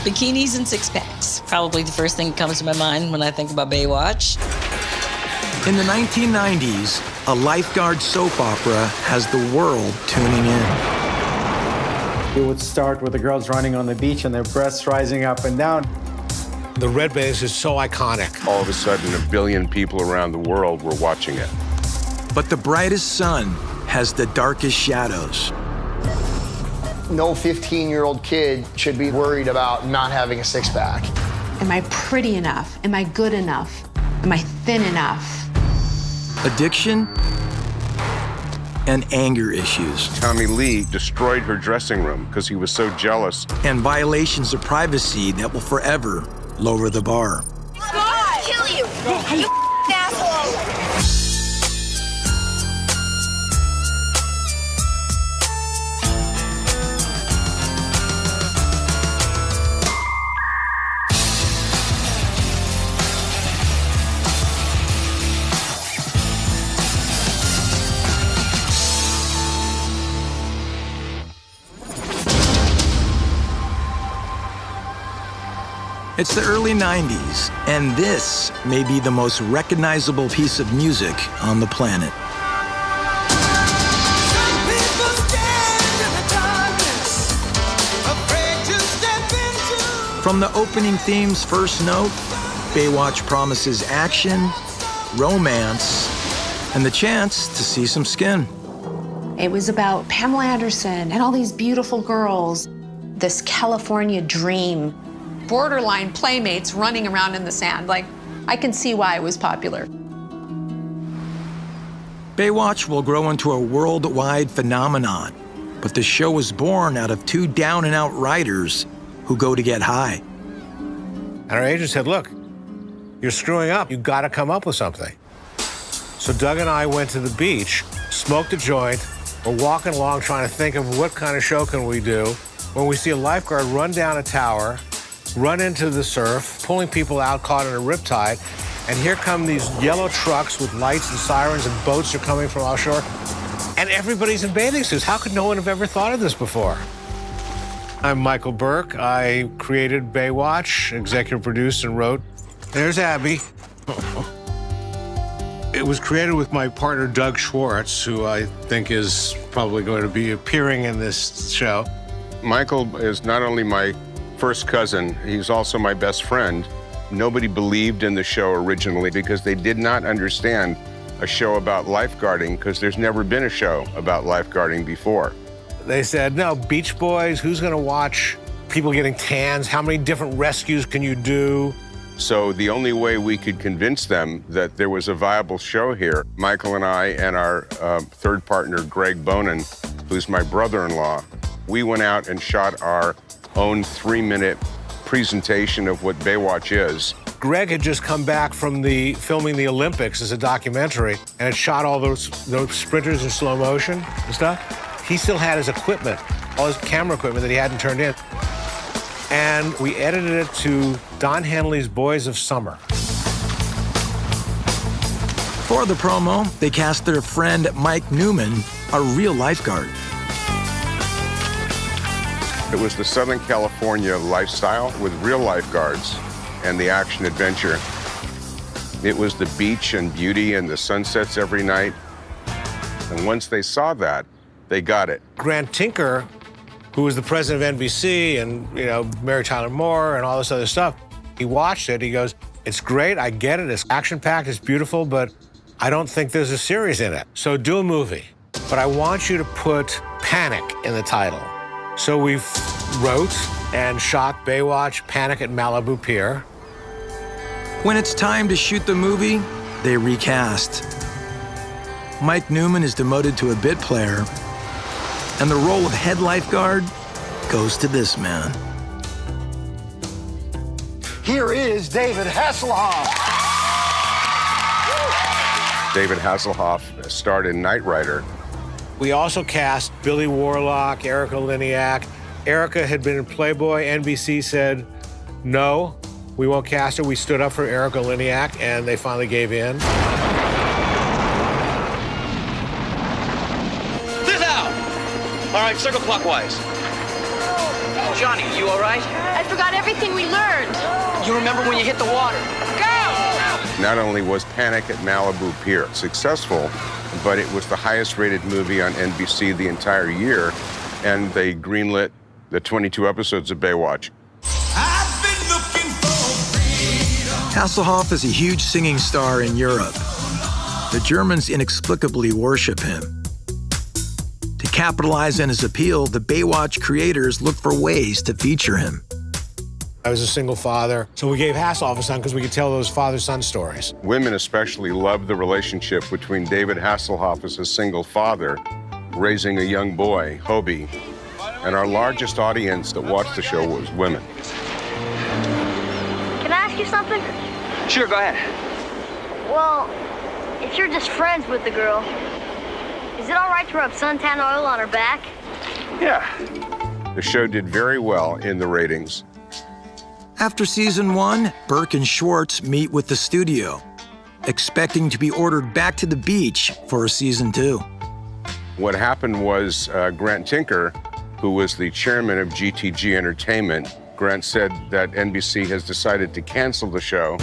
Bikinis and six-packs. Probably the first thing that comes to my mind when I think about Baywatch. In the 1990s, a lifeguard soap opera has the world tuning in. It would start with the girls running on the beach and their breasts rising up and down. The red base is so iconic. All of a sudden, 1 billion people around the world were watching it. But the brightest sun has the darkest shadows. No 15-year-old kid should be worried about not having a six-pack. Am I pretty enough? Am I good enough? Am I thin enough? Addiction and anger issues. Tommy Lee destroyed her dressing room because he was so jealous. And violations of privacy that will forever lower the bar. I'll kill you, you asshole! It's the early 90s, and this may be the most recognizable piece of music on the planet. From the opening theme's first note, Baywatch promises action, romance, and the chance to see some skin. It was about Pamela Anderson and all these beautiful girls. This California dream. Borderline playmates running around in the sand. Like, I can see why it was popular. Baywatch will grow into a worldwide phenomenon, but the show was born out of two down-and-out writers who go to get high. And our agent said, look, you're screwing up. You got to come up with something. So Doug and I went to the beach, smoked a joint. We're walking along trying to think of what kind of show can we do when we see a lifeguard run down a tower, run into the surf, pulling people out caught in a riptide, and here come these yellow trucks with lights and sirens and boats are coming from offshore, and everybody's in bathing suits. How could no one have ever thought of this before? I'm Michael Burke. I created Baywatch, executive produced and wrote. There's Abby. It was created with my partner, Doug Schwartz, who I think is probably going to be appearing in this show. Michael is not only my first cousin, he's also my best friend. Nobody believed in the show originally because they did not understand a show about lifeguarding because there's never been a show about lifeguarding before. They said, no, Beach Boys, who's gonna watch people getting tans? How many different rescues can you do? So the only way we could convince them that there was a viable show here, Michael and I and our third partner, Greg Bonin, who's my brother-in-law, we went out and shot our own 3-minute presentation of what Baywatch is. Greg had just come back from filming the Olympics as a documentary and had shot all those sprinters in slow motion and stuff. He still had his equipment, all his camera equipment that he hadn't turned in. And we edited it to Don Henley's Boys of Summer. For the promo, they cast their friend Mike Newman, a real lifeguard. It was the Southern California lifestyle with real lifeguards and the action adventure. It was the beach and beauty and the sunsets every night. And once they saw that, they got it. Grant Tinker, who was the president of NBC and, you know, Mary Tyler Moore and all this other stuff, he watched it. He goes, it's great. I get it. It's action-packed. It's beautiful. But I don't think there's a series in it. So do a movie. But I want you to put Panic in the title. So we wrote and shot Baywatch Panic at Malibu Pier. When it's time to shoot the movie, they recast. Mike Newman is demoted to a bit player, and the role of head lifeguard goes to this man. Here is David Hasselhoff. David Hasselhoff starred in Knight Rider. We also cast Billy Warlock, Erica Liniak. Erica had been in Playboy. NBC said, no, we won't cast her. We stood up for Erica Liniak, and they finally gave in. This out! All right, circle clockwise. Johnny, you all right? I forgot everything we learned. You remember when you hit the water? Go! Not only was Panic at Malibu Pier successful, but it was the highest-rated movie on NBC the entire year, and they greenlit the 22 episodes of Baywatch. Hasselhoff is a huge singing star in Europe. The Germans inexplicably worship him. To capitalize on his appeal, the Baywatch creators look for ways to feature him. I was a single father, so we gave Hasselhoff a son because we could tell those father-son stories. Women especially loved the relationship between David Hasselhoff as a single father, raising a young boy, Hobie, and our largest audience that watched the show was women. Can I ask you something? Sure, go ahead. Well, if you're just friends with the girl, is it all right to rub suntan oil on her back? Yeah. The show did very well in the ratings. After season 1, Burke and Schwartz meet with the studio, expecting to be ordered back to the beach for a season 2. What happened was Grant Tinker, who was the chairman of GTG Entertainment, Grant said that NBC has decided to cancel the show.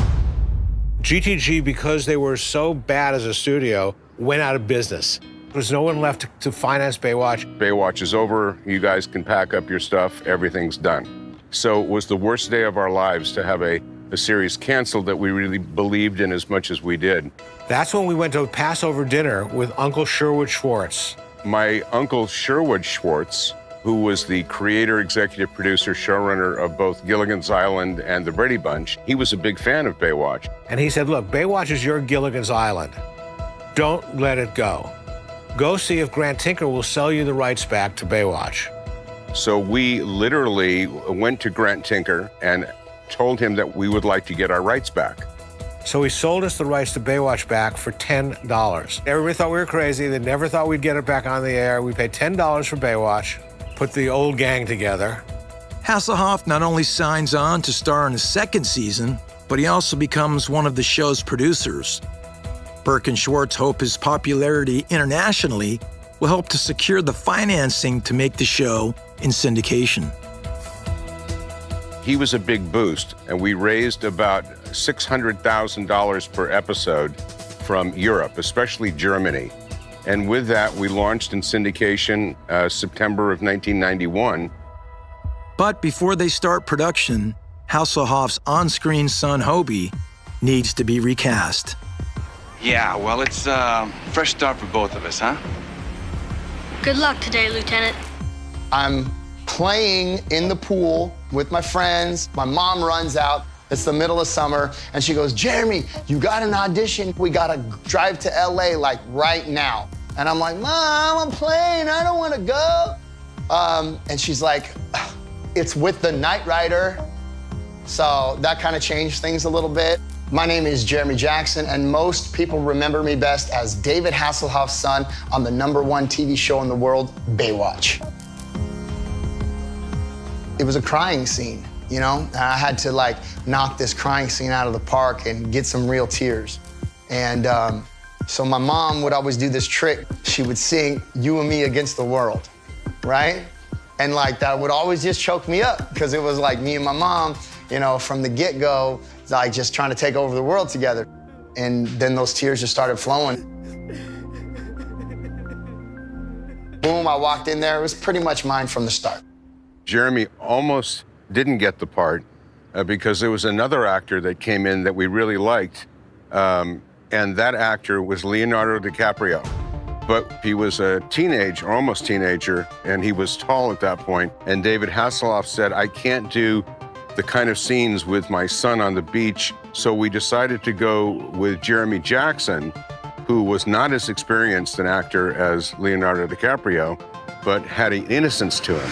GTG, because they were so bad as a studio, went out of business. There's no one left to finance Baywatch. Baywatch is over. You guys can pack up your stuff. Everything's done. So it was the worst day of our lives to have a series canceled that we really believed in as much as we did. That's when we went to a Passover dinner with Uncle Sherwood Schwartz. My uncle Sherwood Schwartz, who was the creator, executive producer, showrunner of both Gilligan's Island and The Brady Bunch, he was a big fan of Baywatch. And he said, look, Baywatch is your Gilligan's Island. Don't let it go. Go see if Grant Tinker will sell you the rights back to Baywatch. So we literally went to Grant Tinker and told him that we would like to get our rights back. So he sold us the rights to Baywatch back for $10. Everybody thought we were crazy. They never thought we'd get it back on the air. We paid $10 for Baywatch, put the old gang together. Hasselhoff not only signs on to star in the second season, but he also becomes one of the show's producers. Burke and Schwartz hope his popularity internationally will help to secure the financing to make the show in syndication. He was a big boost, and we raised about $600,000 per episode from Europe, especially Germany. And with that, we launched in syndication September of 1991. But before they start production, Hasselhoff's on-screen son, Hobie, needs to be recast. Yeah, well, it's a fresh start for both of us, huh? Good luck today, Lieutenant. I'm playing in the pool with my friends. My mom runs out. It's the middle of summer, and she goes, Jeremy, you got an audition. We gotta drive to LA like right now. And I'm like, Mom, I'm playing. I don't wanna go. And she's like, it's with the Knight Rider. So that kind of changed things a little bit. My name is Jeremy Jackson, and most people remember me best as David Hasselhoff's son on the #1 TV show in the world, Baywatch. It was a crying scene, you know? I had to like knock this crying scene out of the park and get some real tears. And so my mom would always do this trick. She would sing You and Me Against the World, right? And like that would always just choke me up because it was like me and my mom, you know, from the get-go, like just trying to take over the world together. And then those tears just started flowing. Boom, I walked in there. It was pretty much mine from the start. Jeremy almost didn't get the part because there was another actor that came in that we really liked, and that actor was Leonardo DiCaprio. But he was a teenage, or almost teenager, and he was tall at that point. And David Hasselhoff said, I can't do the kind of scenes with my son on the beach, so we decided to go with Jeremy Jackson, who was not as experienced an actor as Leonardo DiCaprio, but had an innocence to him.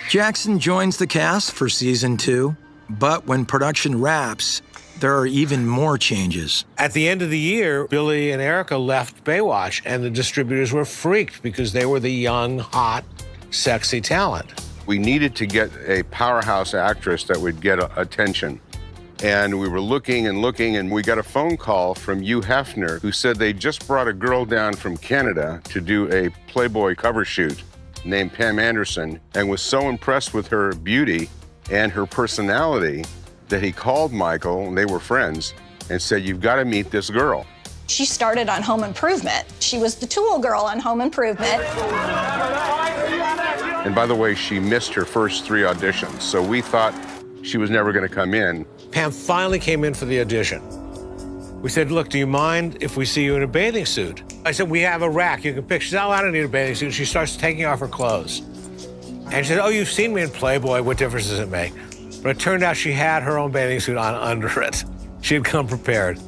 Jackson joins the cast for season 2, but when production wraps, there are even more changes. At the end of the year, Billy and Erica left Baywatch, and the distributors were freaked because they were the young, hot, sexy talent. We needed to get a powerhouse actress that would get attention. And we were looking and looking, and we got a phone call from Hugh Hefner, who said they just brought a girl down from Canada to do a Playboy cover shoot. named Pam Anderson and was so impressed with her beauty and her personality that he called Michael, and they were friends, and said, "You've got to meet this girl." She started on Home Improvement. She was the tool girl on Home Improvement. And by the way, she missed her first 3 auditions, so we thought she was never going to come in. Pam finally came in for the audition. We said, "Look, do you mind if we see you in a bathing suit?" I said, "We have a rack you can pick." She said, "Oh, I don't need a bathing suit." She starts taking off her clothes. And she said, "Oh, you've seen me in Playboy. What difference does it make?" But it turned out she had her own bathing suit on under it. She had come prepared.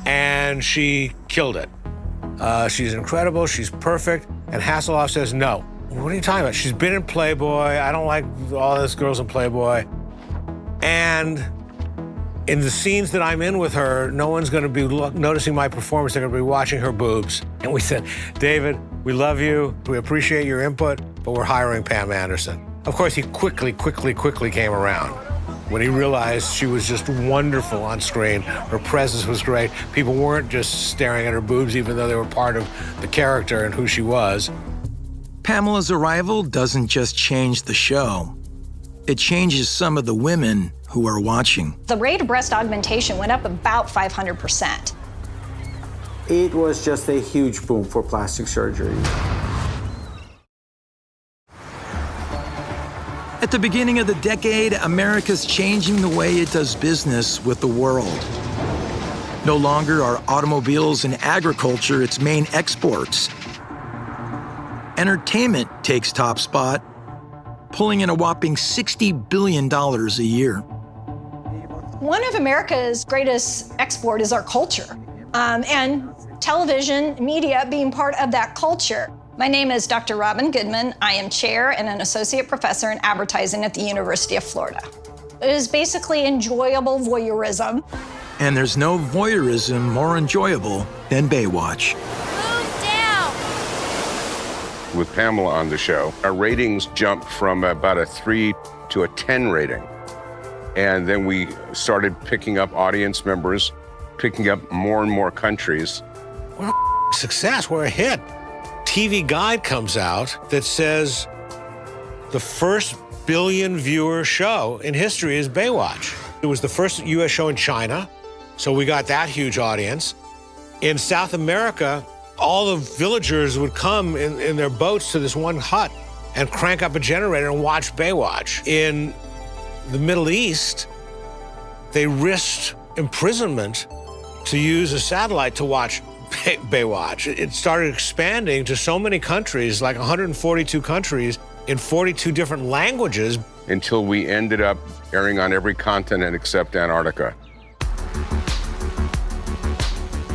And she killed it. She's incredible. She's perfect. And Hasselhoff says, "No." "What are you talking about? She's been in Playboy. I don't like all those girls in Playboy. And in the scenes that I'm in with her, no one's going to be noticing my performance. They're going to be watching her boobs." And we said, "David, we love you. We appreciate your input, but we're hiring Pam Anderson." Of course, he quickly came around when he realized she was just wonderful on screen. Her presence was great. People weren't just staring at her boobs, even though they were part of the character and who she was. Pamela's arrival doesn't just change the show. It changes some of the women who are watching. The rate of breast augmentation went up about 500%. It was just a huge boom for plastic surgery. At the beginning of the decade, America's changing the way it does business with the world. No longer are automobiles and agriculture its main exports. Entertainment takes top spot, pulling in a whopping $60 billion a year. One of America's greatest export is our culture, and television, media being part of that culture. My name is Dr. Robin Goodman. I am chair and an associate professor in advertising at the University of Florida. It is basically enjoyable voyeurism. And there's no voyeurism more enjoyable than Baywatch. Move down! With Pamela on the show, our ratings jumped from about a 3 to a 10 rating. And then we started picking up audience members, picking up more and more countries. We're a success. We're a hit. TV Guide comes out that says the first billion-viewer show in history is Baywatch. It was the first U.S. show in China, so we got that huge audience. In South America, all the villagers would come in their boats to this one hut and crank up a generator and watch Baywatch. In the Middle East, they risked imprisonment to use a satellite to watch Baywatch. It started expanding to so many countries, like 142 countries, in 42 different languages. Until we ended up airing on every continent except Antarctica.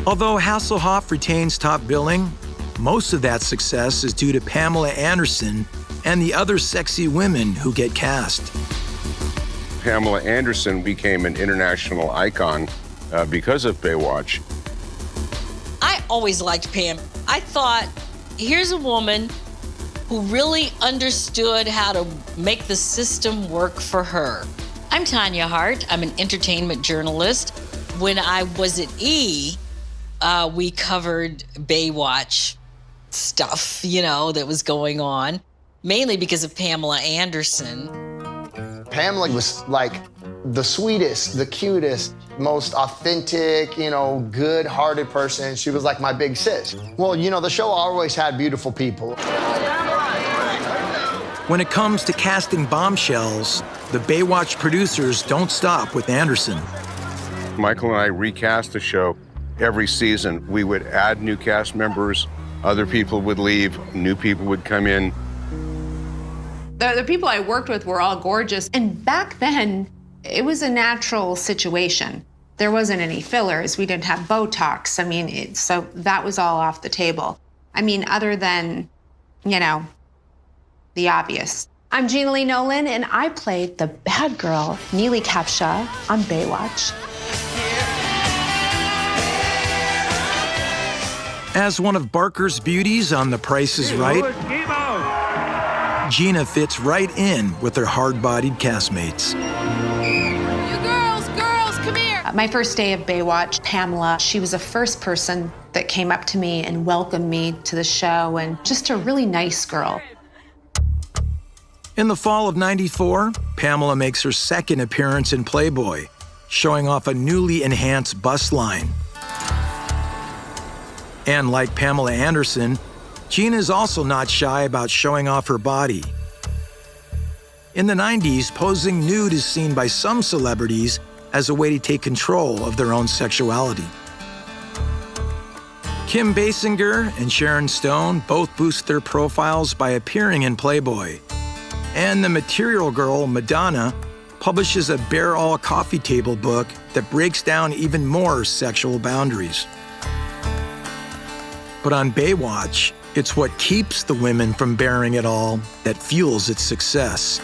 Although Hasselhoff retains top billing, most of that success is due to Pamela Anderson and the other sexy women who get cast. Pamela Anderson became an international icon because of Baywatch. I always liked Pam. I thought, here's a woman who really understood how to make the system work for her. I'm Tanya Hart. I'm an entertainment journalist. When I was at E, we covered Baywatch stuff, that was going on, mainly because of Pamela Anderson. Pamela was like the sweetest, the cutest, most authentic, good-hearted person. She was like my big sis. Well, the show always had beautiful people. When it comes to casting bombshells, the Baywatch producers don't stop with Anderson. Michael and I recast the show every season. We would add new cast members, other people would leave, new people would come in. The people I worked with were all gorgeous. And back then, it was a natural situation. There wasn't any fillers. We didn't have Botox. So that was all off the table. Other than, the obvious. I'm Gina Lee Nolan, and I played the bad girl, Neely Capshaw, on Baywatch. As one of Barker's beauties on The Price is Right, Gina fits right in with her hard-bodied castmates. You girls, come here! My first day of Baywatch, Pamela, she was the first person that came up to me and welcomed me to the show, and just a really nice girl. In the fall of '94, Pamela makes her second appearance in Playboy, showing off a newly enhanced bust line. And like Pamela Anderson, Gina is also not shy about showing off her body. In the '90s, posing nude is seen by some celebrities as a way to take control of their own sexuality. Kim Basinger and Sharon Stone both boost their profiles by appearing in Playboy. And the Material Girl, Madonna, publishes a Bare All coffee table book that breaks down even more sexual boundaries. But on Baywatch, it's what keeps the women from bearing it all that fuels its success.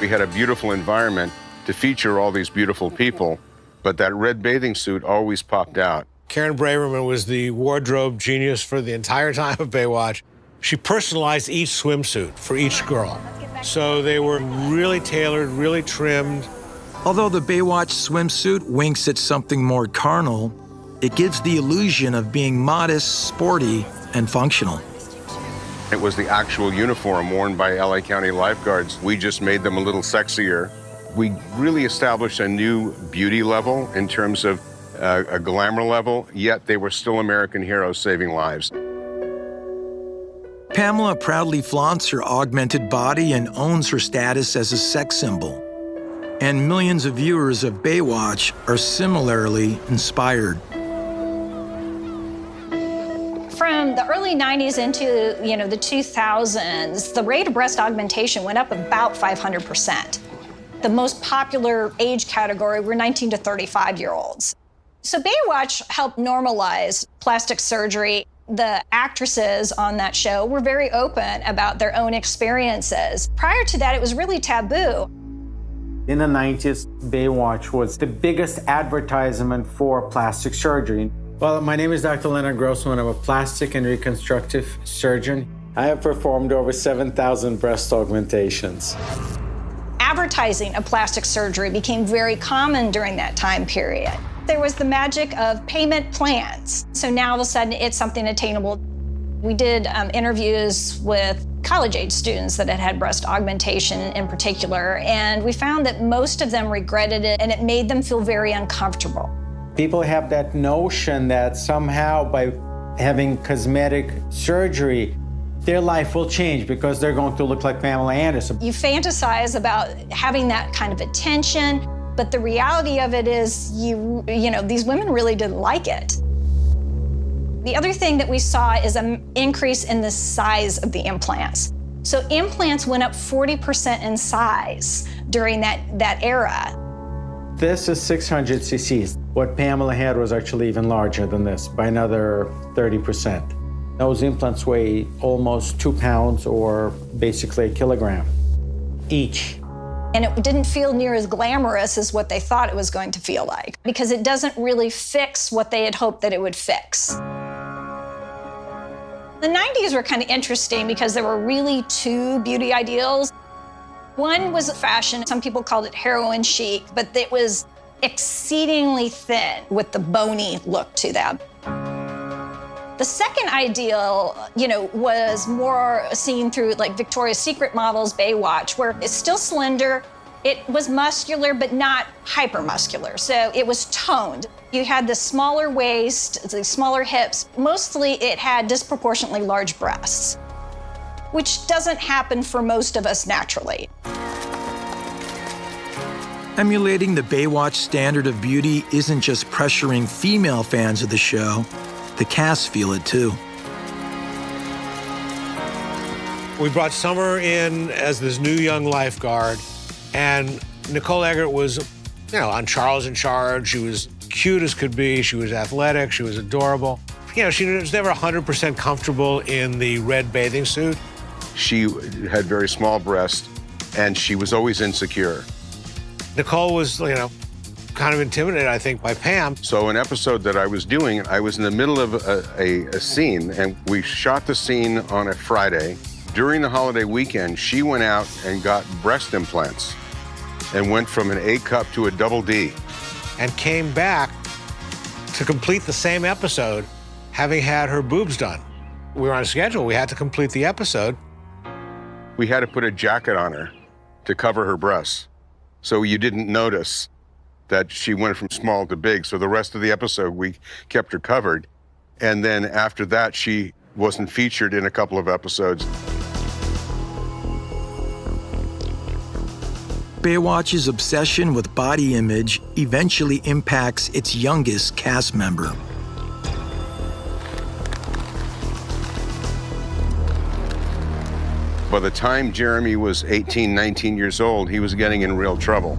We had a beautiful environment to feature all these beautiful people, but that red bathing suit always popped out. Karen Braverman was the wardrobe genius for the entire time of Baywatch. She personalized each swimsuit for each girl. So they were really tailored, really trimmed. Although the Baywatch swimsuit winks at something more carnal, it gives the illusion of being modest, sporty, and functional. It was the actual uniform worn by LA County lifeguards. We just made them a little sexier. We really established a new beauty level in terms of a glamour level, yet they were still American heroes saving lives. Pamela proudly flaunts her augmented body and owns her status as a sex symbol. And millions of viewers of Baywatch are similarly inspired. From the early 90s into the 2000s, the rate of breast augmentation went up about 500%. The most popular age category were 19 to 35-year-olds. So Baywatch helped normalize plastic surgery. The actresses on that show were very open about their own experiences. Prior to that, it was really taboo. In the 90s, Baywatch was the biggest advertisement for plastic surgery. Well, my name is Dr. Leonard Grossman. I'm a plastic and reconstructive surgeon. I have performed over 7,000 breast augmentations. Advertising of plastic surgery became very common during that time period. There was the magic of payment plans. So now all of a sudden it's something attainable. We did interviews with college-age students that had had breast augmentation in particular, and we found that most of them regretted it and it made them feel very uncomfortable. People have that notion that somehow by having cosmetic surgery, their life will change because they're going to look like Pamela Anderson. You fantasize about having that kind of attention, but the reality of it is, these women really didn't like it. The other thing that we saw is an increase in the size of the implants. So implants went up 40% in size during that era. This is 600 cc's. What Pamela had was actually even larger than this by another 30%. Those implants weigh almost 2 pounds or basically 1 kilogram each. And it didn't feel near as glamorous as what they thought it was going to feel like because it doesn't really fix what they had hoped that it would fix. The 90s were kind of interesting because there were really two beauty ideals. One was fashion. Some people called it heroin chic, but it was exceedingly thin with the bony look to them. The second ideal, was more seen through like Victoria's Secret models, Baywatch, where it's still slender. It was muscular, but not hypermuscular. So it was toned. You had the smaller waist, the smaller hips. Mostly it had disproportionately large breasts, which doesn't happen for most of us naturally. Emulating the Baywatch standard of beauty isn't just pressuring female fans of the show. The cast feel it too. We brought Summer in as this new young lifeguard, and Nicole Eggert was, on Charles in Charge. She was cute as could be. She was athletic. She was adorable. She was never 100% comfortable in the red bathing suit. She had very small breasts, and she was always insecure. Nicole was, kind of intimidated, I think, by Pam. So an episode that I was doing, I was in the middle of a scene, and we shot the scene on a Friday. During the holiday weekend, she went out and got breast implants and went from an A cup to a double D. And came back to complete the same episode, having had her boobs done. We were on schedule. We had to complete the episode. We had to put a jacket on her to cover her breasts, so you didn't notice that she went from small to big. So the rest of the episode, we kept her covered. And then after that, she wasn't featured in a couple of episodes. Baywatch's obsession with body image eventually impacts its youngest cast member. By the time Jeremy was 18, 19 years old, he was getting in real trouble.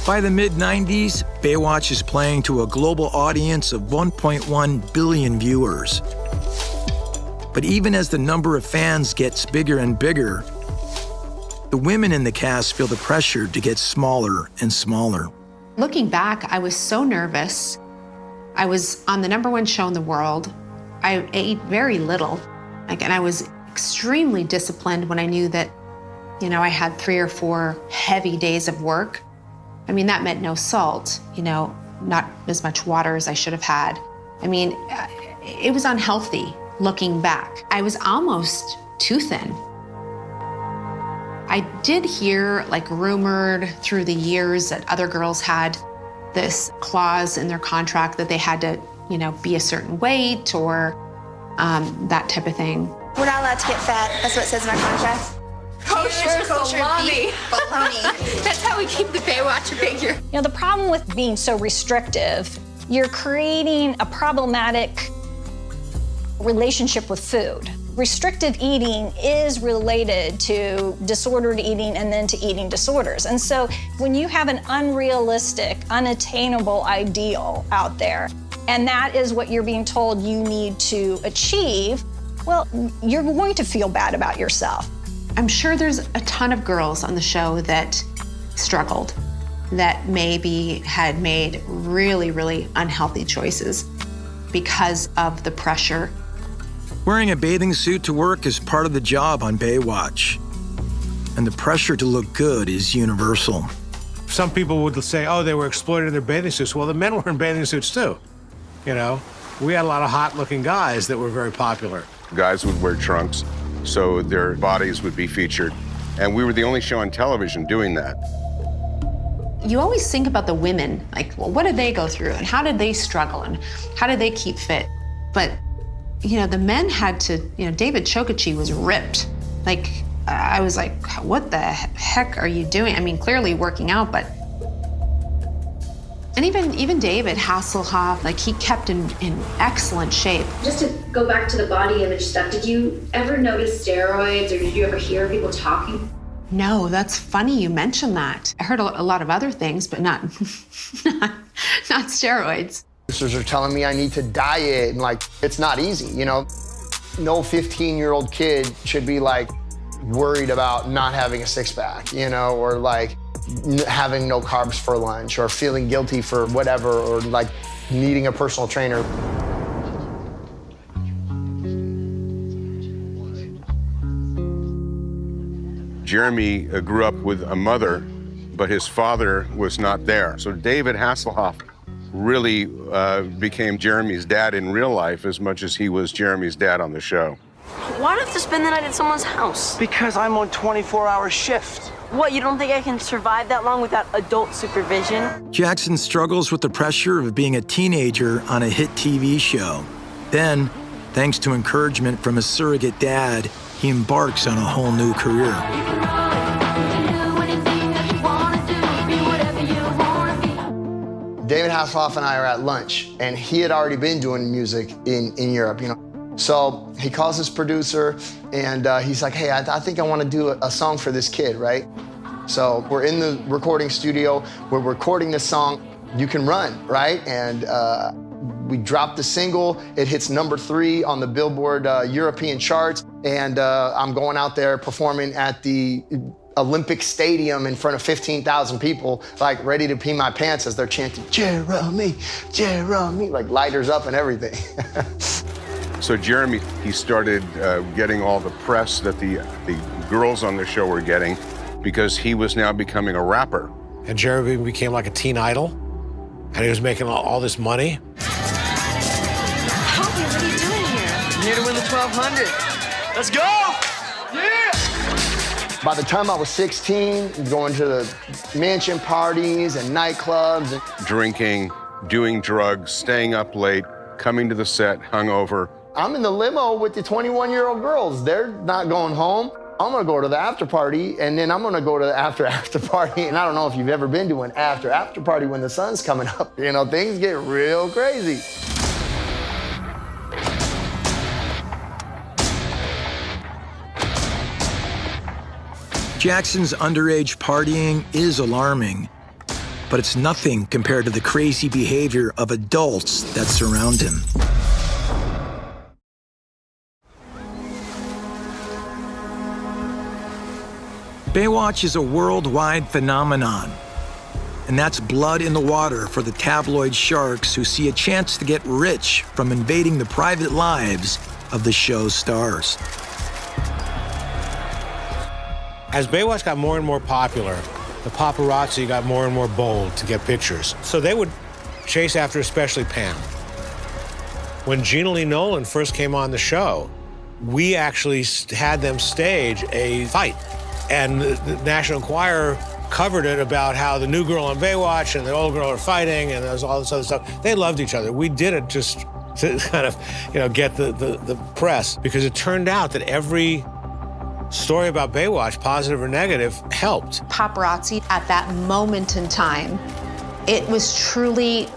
By the mid-90s, Baywatch is playing to a global audience of 1.1 billion viewers. But even as the number of fans gets bigger and bigger, the women in the cast feel the pressure to get smaller and smaller. Looking back, I was so nervous. I was on the #1 show in the world. I ate very little. And I was extremely disciplined when I knew that, I had 3 or 4 heavy days of work. I mean, that meant no salt, not as much water as I should have had. I mean, it was unhealthy looking back. I was almost too thin. I did hear, rumored through the years that other girls had this clause in their contract that they had to, be a certain weight or that type of thing. We're not allowed to get fat. That's what it says in our contract. Kosher salami. Baloney. That's how we keep the Baywatch figure. The problem with being so restrictive, you're creating a problematic relationship with food. Restrictive eating is related to disordered eating and then to eating disorders. And so when you have an unrealistic, unattainable ideal out there, and that is what you're being told you need to achieve, well, you're going to feel bad about yourself. I'm sure there's a ton of girls on the show that struggled, that maybe had made really, really unhealthy choices because of the pressure. Wearing a bathing suit to work is part of the job on Baywatch, and the pressure to look good is universal. Some people would say, oh, they were exploited in their bathing suits. Well, the men were in bathing suits too. We had a lot of hot-looking guys that were very popular. Guys would wear trunks, so their bodies would be featured. And we were the only show on television doing that. You always think about the women, what did they go through and how did they struggle and how did they keep fit? But, the men had to, David Chokachi was ripped. I was like, what the heck are you doing? I mean, clearly working out, but. And even David Hasselhoff, he kept in excellent shape. Just to go back to the body image stuff, did you ever notice steroids or did you ever hear people talking? No, that's funny you mentioned that. I heard a lot of other things, but not steroids. Producers are telling me I need to diet, and it's not easy, No 15-year-old kid should be worried about not having a six-pack, or having no carbs for lunch, or feeling guilty for whatever, or needing a personal trainer. Jeremy grew up with a mother, but his father was not there. So David Hasselhoff really became Jeremy's dad in real life as much as he was Jeremy's dad on the show. Why do I have to spend the night at someone's house? Because I'm on 24-hour shift. What, you don't think I can survive that long without adult supervision? Jackson struggles with the pressure of being a teenager on a hit TV show. Then, thanks to encouragement from his surrogate dad, he embarks on a whole new career. David Hasselhoff and I are at lunch, and he had already been doing music in Europe, So he calls his producer, and he's like, hey, I think I want to do a song for this kid, right? So we're in the recording studio, we're recording this song, You Can Run, right? And we dropped the single, it hits #3 on the Billboard European charts, and I'm going out there performing at the Olympic Stadium in front of 15,000 people, ready to pee my pants as they're chanting, Jeremy, Jeremy, lighters up and everything. So Jeremy, he started getting all the press that the girls on the show were getting. because he was now becoming a rapper. And Jeremy became like a teen idol, and he was making all this money. Hoppy, what are you doing here? I'm here to win the 1200. Let's go! Yeah! By the time I was 16, going to the mansion parties and nightclubs. Drinking, doing drugs, staying up late, coming to the set hungover. I'm in the limo with the 21-year-old girls. They're not going home. I'm gonna go to the after party, and then I'm gonna go to the after party. And I don't know if you've ever been to an after party when the sun's coming up. You know, things get real crazy. Jackson's underage partying is alarming, but it's nothing compared to the crazy behavior of adults that surround him. Baywatch is a worldwide phenomenon, and that's blood in the water for the tabloid sharks who see a chance to get rich from invading the private lives of the show's stars. As Baywatch got more and more popular, the paparazzi got more and more bold to get pictures. So they would chase after especially Pam. When Gina Lee Nolan first came on the show, we actually had them stage a fight. And the National Enquirer covered it about how the new girl on Baywatch and the old girl are fighting, and there's all this other stuff. They loved each other. We did it just to kind of, get the press, because it turned out that every story about Baywatch, positive or negative, helped. Paparazzi at that moment in time, it was truly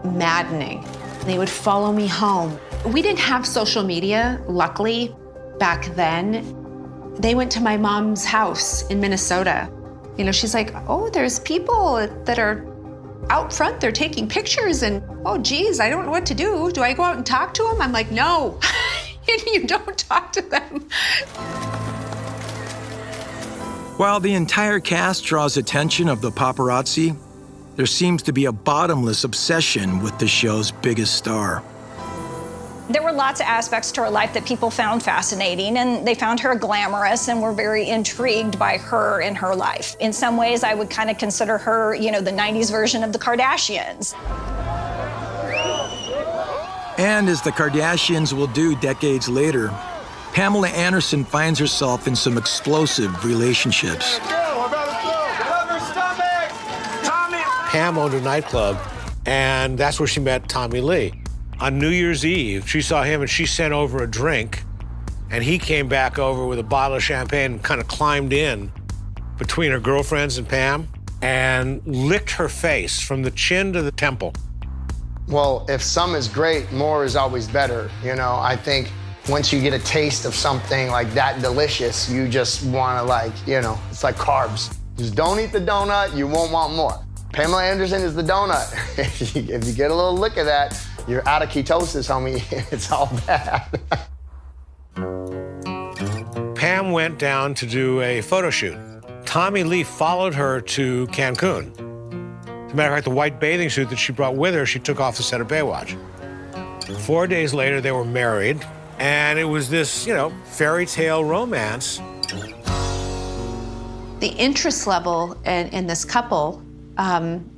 maddening. They would follow me home. We didn't have social media, luckily, back then. They went to my mom's house in Minnesota. She's like, oh, there's people that are out front, they're taking pictures, and oh, geez, I don't know what to do. Do I go out and talk to them? I'm like, no, you don't talk to them. While the entire cast draws attention of the paparazzi, there seems to be a bottomless obsession with the show's biggest star. There were lots of aspects to her life that people found fascinating, and they found her glamorous and were very intrigued by her and her life. In some ways, I would kind of consider her, the 90s version of the Kardashians. And as the Kardashians will do decades later, Pamela Anderson finds herself in some explosive relationships. Pam owned a nightclub, and that's where she met Tommy Lee. On New Year's Eve, she saw him and she sent over a drink, and he came back over with a bottle of champagne and kind of climbed in between her girlfriends and Pam and licked her face from the chin to the temple. Well, if some is great, more is always better. I think once you get a taste of something like that delicious, you just want to it's like carbs. Just don't eat the donut, you won't want more. Pamela Anderson is the donut. If you get a little lick of that, you're out of ketosis, homie. It's all bad. Pam went down to do a photo shoot. Tommy Lee followed her to Cancun. As a matter of fact, the white bathing suit that she brought with her, she took off the set of Baywatch. 4 days later, they were married, and it was this, fairy tale romance. The interest level in this couple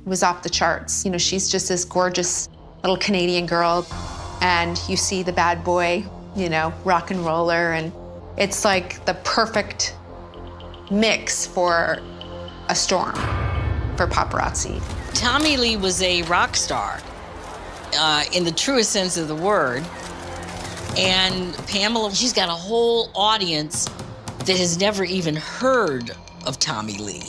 was off the charts. She's just this gorgeous little Canadian girl, and you see the bad boy, rock and roller, and it's like the perfect mix for a storm for paparazzi. Tommy Lee was a rock star in the truest sense of the word, and Pamela, she's got a whole audience that has never even heard of Tommy Lee.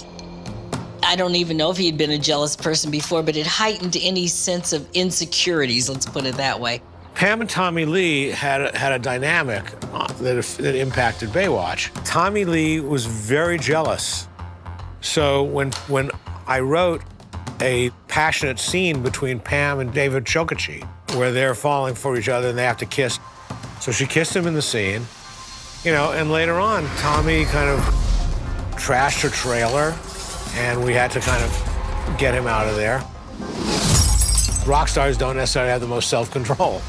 I don't even know if he'd been a jealous person before, but it heightened any sense of insecurities, let's put it that way. Pam and Tommy Lee had a dynamic that impacted Baywatch. Tommy Lee was very jealous. So when I wrote a passionate scene between Pam and David Chokachi, where they're falling for each other and they have to kiss. So she kissed him in the scene, and later on, Tommy kind of trashed her trailer, and we had to kind of get him out of there. Rock stars don't necessarily have the most self-control.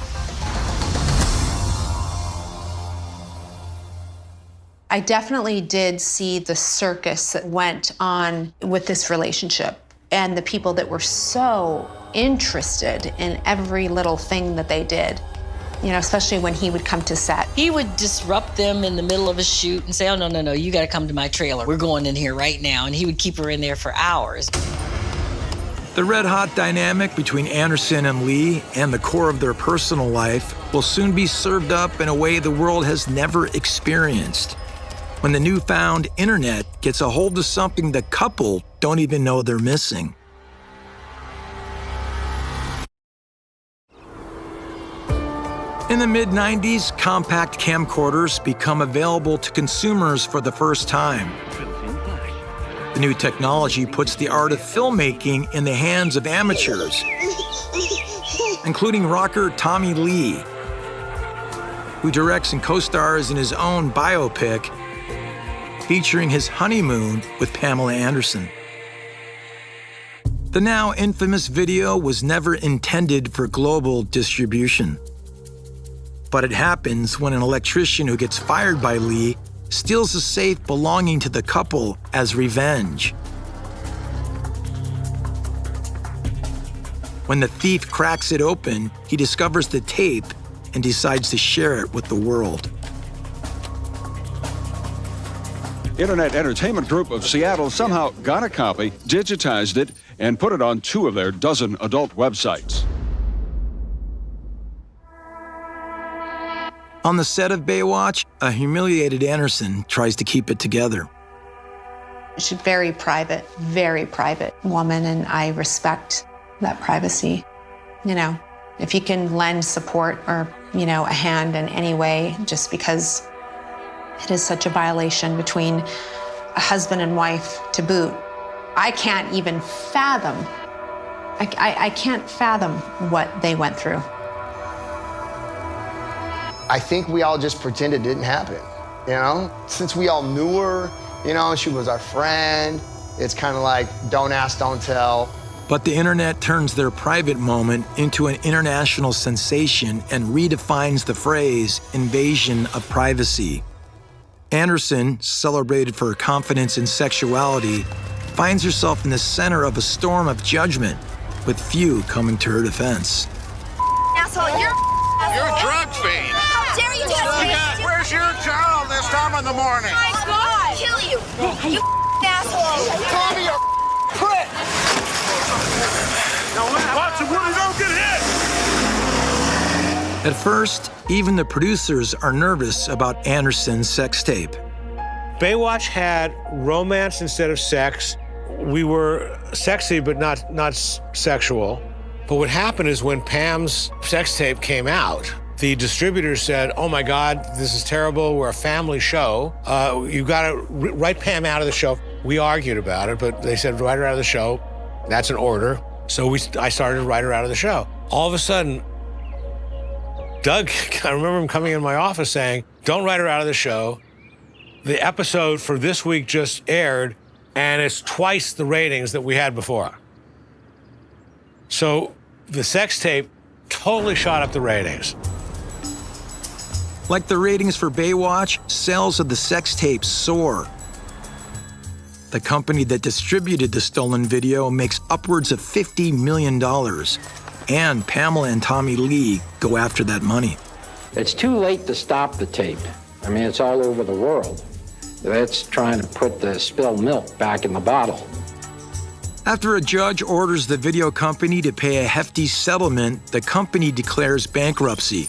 I definitely did see the circus that went on with this relationship and the people that were so interested in every little thing that they did, you know, especially when he would come to set. He would disrupt them in the middle of a shoot and say, oh, no, you gotta come to my trailer. We're going in here right now. And he would keep her in there for hours. The red-hot dynamic between Anderson and Lee and the core of their personal life will soon be served up in a way the world has never experienced. When the newfound internet gets a hold of something the couple don't even know they're missing. In the mid-90s, compact camcorders become available to consumers for the first time. The new technology puts the art of filmmaking in the hands of amateurs, including rocker Tommy Lee, who directs and co-stars in his own biopic featuring his honeymoon with Pamela Anderson. The now infamous video was never intended for global distribution. But it happens when an electrician who gets fired by Lee steals a safe belonging to the couple as revenge. When the thief cracks it open, he discovers the tape and decides to share it with the world. Internet Entertainment Group of Seattle somehow got a copy, digitized it, and put it on 2 of their dozen adult websites. On the set of Baywatch, a humiliated Anderson tries to keep it together. She's a very private woman, and I respect that privacy. You know, if you can lend support or, you know, a hand in any way, just because it is such a violation between a husband and wife to boot. I can't even fathom, I can't fathom what they went through. I think we all just pretend it didn't happen, you know? Since we all knew her, you know, she was our friend, it's kind of like, don't ask, don't tell. But the internet turns their private moment into an international sensation and redefines the phrase invasion of privacy. Anderson, celebrated for her confidence in sexuality, finds herself in the center of a storm of judgment, with few coming to her defense. Asshole, you're a drug fiend. How dare you touch me? Where's your child this time in the morning? My God! I'll kill you! You asshole! Tommy, you prick! Now watch it, Willie, don't get hit! At first, even the producers are nervous about Anderson's sex tape. Baywatch had romance instead of sex. We were sexy, but not sexual. But what happened is when Pam's sex tape came out, the distributors said, oh my God, this is terrible, we're a family show. You gotta write Pam out of the show. We argued about it, but they said, write her out of the show. That's an order. So I started to write her out of the show. All of a sudden, Doug, I remember him coming in my office saying, don't write her out of the show. The episode for this week just aired, and it's twice the ratings that we had before. So the sex tape totally shot up the ratings. Like the ratings for Baywatch, sales of the sex tape soar. The company that distributed the stolen video makes upwards of $50 million. And Pamela and Tommy Lee go after that money. It's too late to stop the tape. I mean, it's all over the world. That's trying to put the spilled milk back in the bottle. After a judge orders the video company to pay a hefty settlement, the company declares bankruptcy.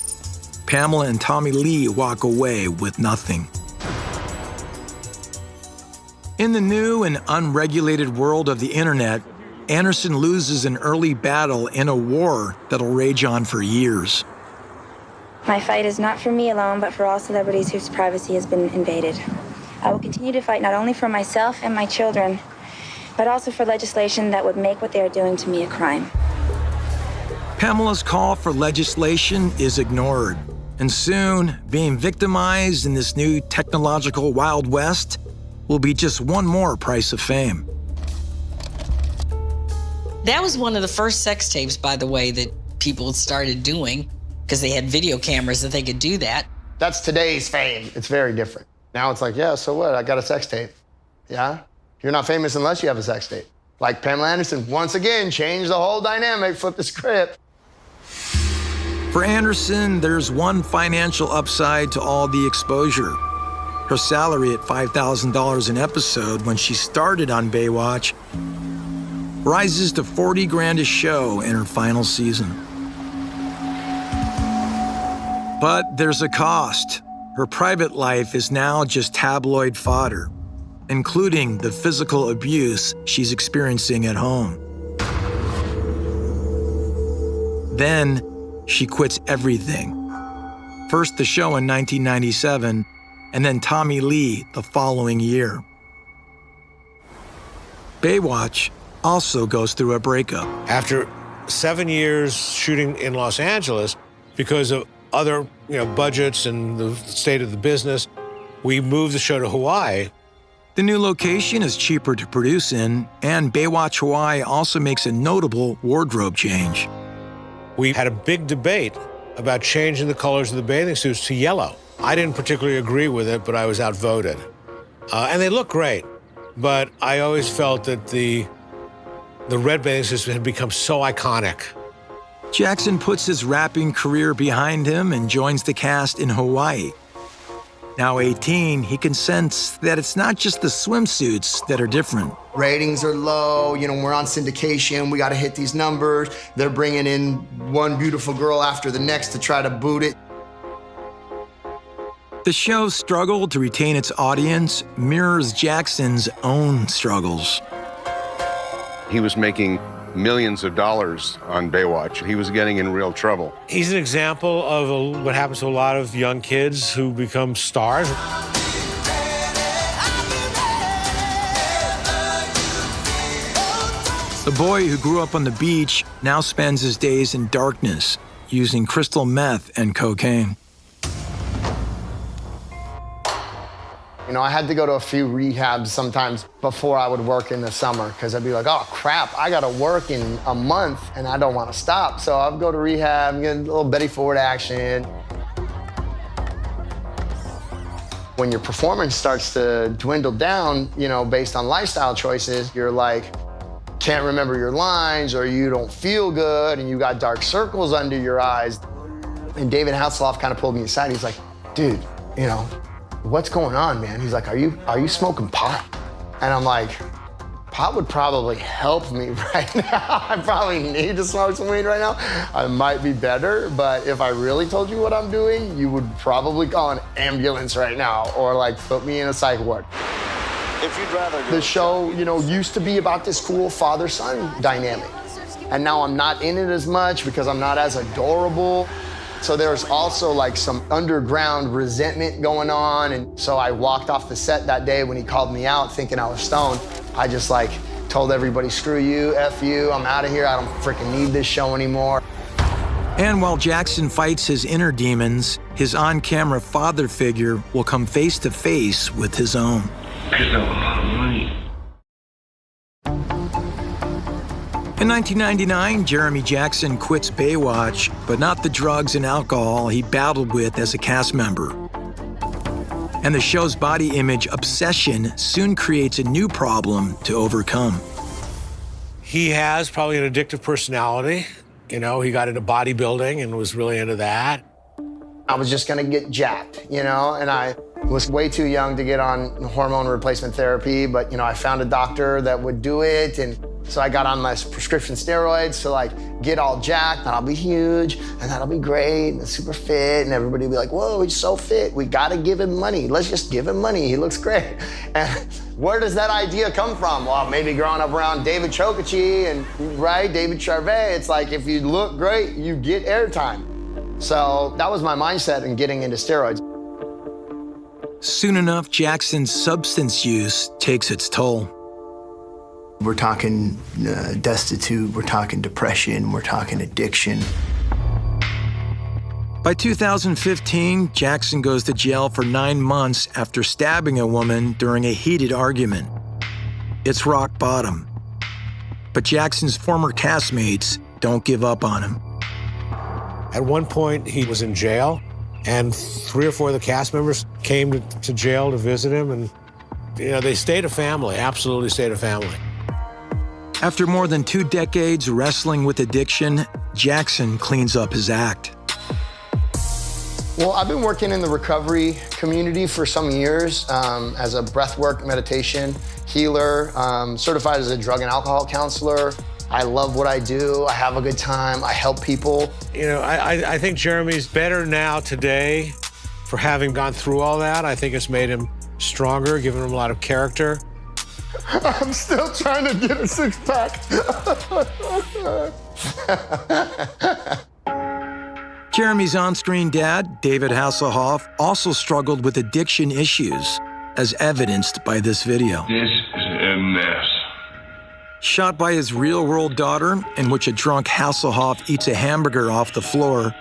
Pamela and Tommy Lee walk away with nothing. In the new and unregulated world of the internet, Anderson loses an early battle in a war that'll rage on for years. My fight is not for me alone, but for all celebrities whose privacy has been invaded. I will continue to fight not only for myself and my children, but also for legislation that would make what they are doing to me a crime. Pamela's call for legislation is ignored, and soon, being victimized in this new technological Wild West will be just one more price of fame. That was one of the first sex tapes, by the way, that people started doing because they had video cameras that they could do that. That's today's fame. It's very different. Now it's like, yeah, so what? I got a sex tape. Yeah? You're not famous unless you have a sex tape. Like Pamela Anderson, once again, changed the whole dynamic, flipped the script. For Anderson, there's one financial upside to all the exposure. Her salary at $5,000 an episode when she started on Baywatch rises to $40,000 a show in her final season. But there's a cost. Her private life is now just tabloid fodder, including the physical abuse she's experiencing at home. Then she quits everything. First the show in 1997, and then Tommy Lee the following year. Baywatch also goes through a breakup. After 7 years shooting in Los Angeles, because of other budgets and the state of the business, we moved the show to Hawaii. The new location is cheaper to produce in, and Baywatch Hawaii also makes a notable wardrobe change. We had a big debate about changing the colors of the bathing suits to yellow. I didn't particularly agree with it, but I was outvoted. And they look great, but I always felt that the red bathing suits had become so iconic. Jackson puts his rapping career behind him and joins the cast in Hawaii. Now 18, he can sense that it's not just the swimsuits that are different. Ratings are low, we're on syndication, we gotta hit these numbers. They're bringing in one beautiful girl after the next to try to boot it. The show's struggle to retain its audience mirrors Jackson's own struggles. He was making millions of dollars on Baywatch. He was getting in real trouble. He's an example of what happens to a lot of young kids who become stars. The boy who grew up on the beach now spends his days in darkness, using crystal meth and cocaine. I had to go to a few rehabs sometimes before I would work in the summer because I'd be like, oh crap, I gotta work in a month and I don't wanna stop. So I'd go to rehab, get a little Betty Ford action. When your performance starts to dwindle down, based on lifestyle choices, you're like, can't remember your lines or you don't feel good and you got dark circles under your eyes. And David Hasselhoff kind of pulled me aside. He's like, dude, what's going on, man? He's like, are you smoking pot? And I'm like, pot would probably help me right now. I probably need to smoke some weed right now. I might be better, but if I really told you what I'm doing, you would probably call an ambulance right now or put me in a psych ward. If you'd rather the show, used to be about this cool father-son dynamic. And now I'm not in it as much because I'm not as adorable. So there's also some underground resentment going on. And so I walked off the set that day when he called me out thinking I was stoned. I just told everybody, screw you, F you, I'm out of here. I don't freaking need this show anymore. And while Jackson fights his inner demons, his on-camera father figure will come face to face with his own. In 1999, Jeremy Jackson quits Baywatch, but not the drugs and alcohol he battled with as a cast member. And the show's body image obsession soon creates a new problem to overcome. He has probably an addictive personality. He got into bodybuilding and was really into that. I was just gonna get jacked, and I was way too young to get on hormone replacement therapy, but I found a doctor that would do it, and so I got on my prescription steroids to get all jacked, and I'll be huge, and that'll be great, and super fit, and everybody will be like, whoa, he's so fit, we gotta give him money. Let's just give him money, he looks great. And where does that idea come from? Well, maybe growing up around David Chokachi and, David Charvet, it's if you look great, you get airtime. So that was my mindset in getting into steroids. Soon enough, Jackson's substance use takes its toll. We're talking destitute, we're talking depression, we're talking addiction. By 2015, Jackson goes to jail for 9 months after stabbing a woman during a heated argument. It's rock bottom. But Jackson's former castmates don't give up on him. At one point, he was in jail, And 3 or 4 of the cast members came to jail to visit him, and they stayed a family, absolutely stayed a family. After more than 2 decades wrestling with addiction, Jackson cleans up his act. Well, I've been working in the recovery community for some years as a breathwork meditation healer, certified as a drug and alcohol counselor. I love what I do. I have a good time. I help people. I think Jeremy's better now today for having gone through all that. I think it's made him stronger, given him a lot of character. I'm still trying to get a 6-pack. Jeremy's on-screen dad, David Hasselhoff, also struggled with addiction issues, as evidenced by this video. This is a mess. Shot by his real-world daughter, in which a drunk Hasselhoff eats a hamburger off the floor,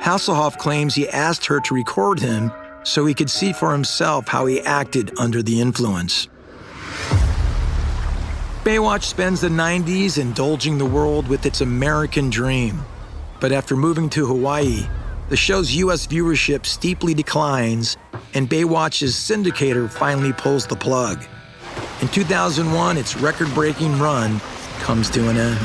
Hasselhoff claims he asked her to record him so he could see for himself how he acted under the influence. Baywatch spends the 90s indulging the world with its American dream. But after moving to Hawaii, the show's U.S. viewership steeply declines, and Baywatch's syndicator finally pulls the plug. In 2001, its record-breaking run comes to an end.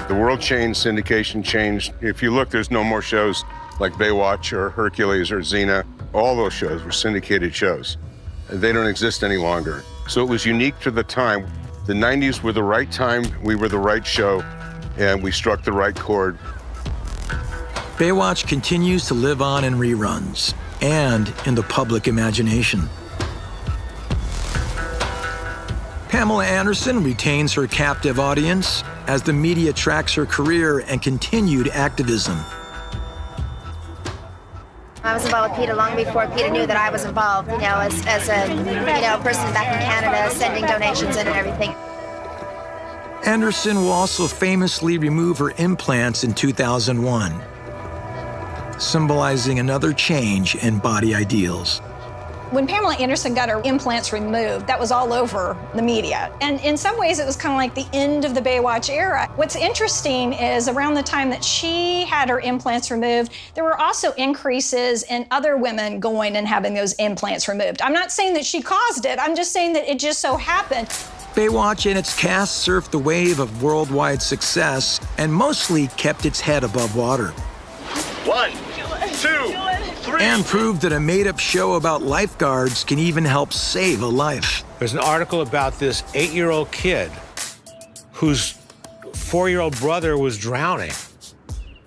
The world changed, syndication changed. If you look, there's no more shows like Baywatch or Hercules or Xena. All those shows were syndicated shows. They don't exist any longer. So it was unique to the time. The 90s were the right time, we were the right show, and we struck the right chord. Baywatch continues to live on in reruns and in the public imagination. Pamela Anderson retains her captive audience as the media tracks her career and continued activism. I was involved with PETA long before PETA knew that I was involved, as a person back in Canada, sending donations in and everything. Anderson will also famously remove her implants in 2001, symbolizing another change in body ideals. When Pamela Anderson got her implants removed, that was all over the media. And in some ways, it was kind of like the end of the Baywatch era. What's interesting is around the time that she had her implants removed, there were also increases in other women going and having those implants removed. I'm not saying that she caused it, I'm just saying that it just so happened. Baywatch and its cast surfed the wave of worldwide success and mostly kept its head above water. 1, 2, 3. And proved that a made-up show about lifeguards can even help save a life. There's an article about this 8-year-old kid whose 4-year-old brother was drowning.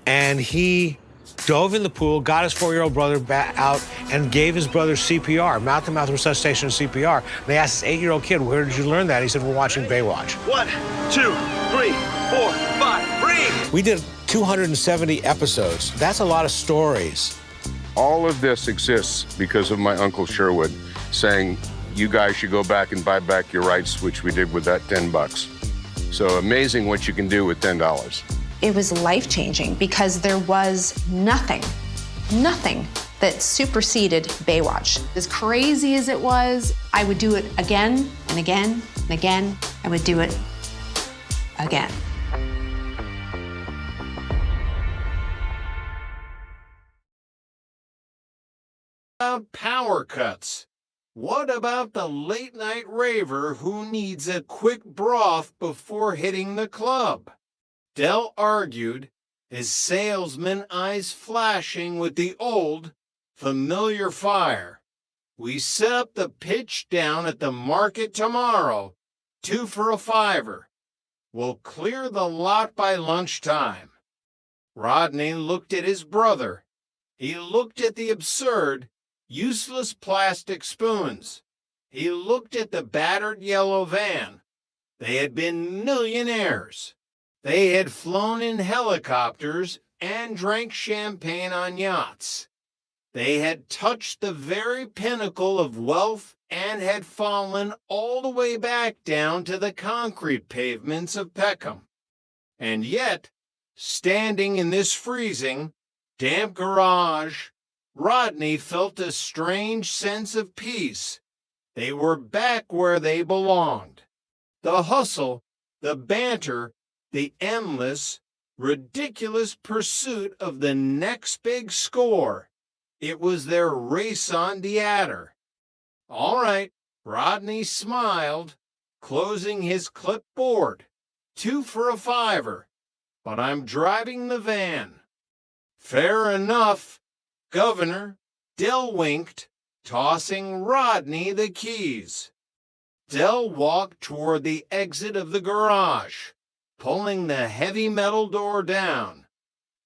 And he dove in the pool, got his 4-year-old brother back out, and gave his brother CPR, mouth-to-mouth resuscitation CPR. And they asked this 8-year-old kid, "Where did you learn that?" He said, "We're watching Baywatch." 1, 2, 3, 4, 5, breathe! We did 270 episodes. That's a lot of stories. All of this exists because of my Uncle Sherwood saying, you guys should go back and buy back your rights, which we did with that $10. So amazing what you can do with $10. It was life-changing because there was nothing that superseded Baywatch. As crazy as it was, I would do it again and again and again. I would do it again. Power cuts. What about the late-night raver who needs a quick broth before hitting the club? Dell argued, his salesman eyes flashing with the old, familiar fire. We set up the pitch down at the market tomorrow, 2 for a $5. We'll clear the lot by lunchtime. Rodney looked at his brother. He looked at the absurd, useless plastic spoons. He looked at the battered yellow van. They had been millionaires. They had flown in helicopters and drank champagne on yachts. They had touched the very pinnacle of wealth and had fallen all the way back down to the concrete pavements of Peckham. And yet, standing in this freezing, damp garage, Rodney felt a strange sense of peace. They were back where they belonged. The hustle, the banter, the endless, ridiculous pursuit of the next big score. It was their raison d'etre. All right, Rodney smiled, closing his clipboard. 2 for a $5, but I'm driving the van. Fair enough, Governor. Dell winked, tossing Rodney the keys. Dell walked toward the exit of the garage, pulling the heavy metal door down.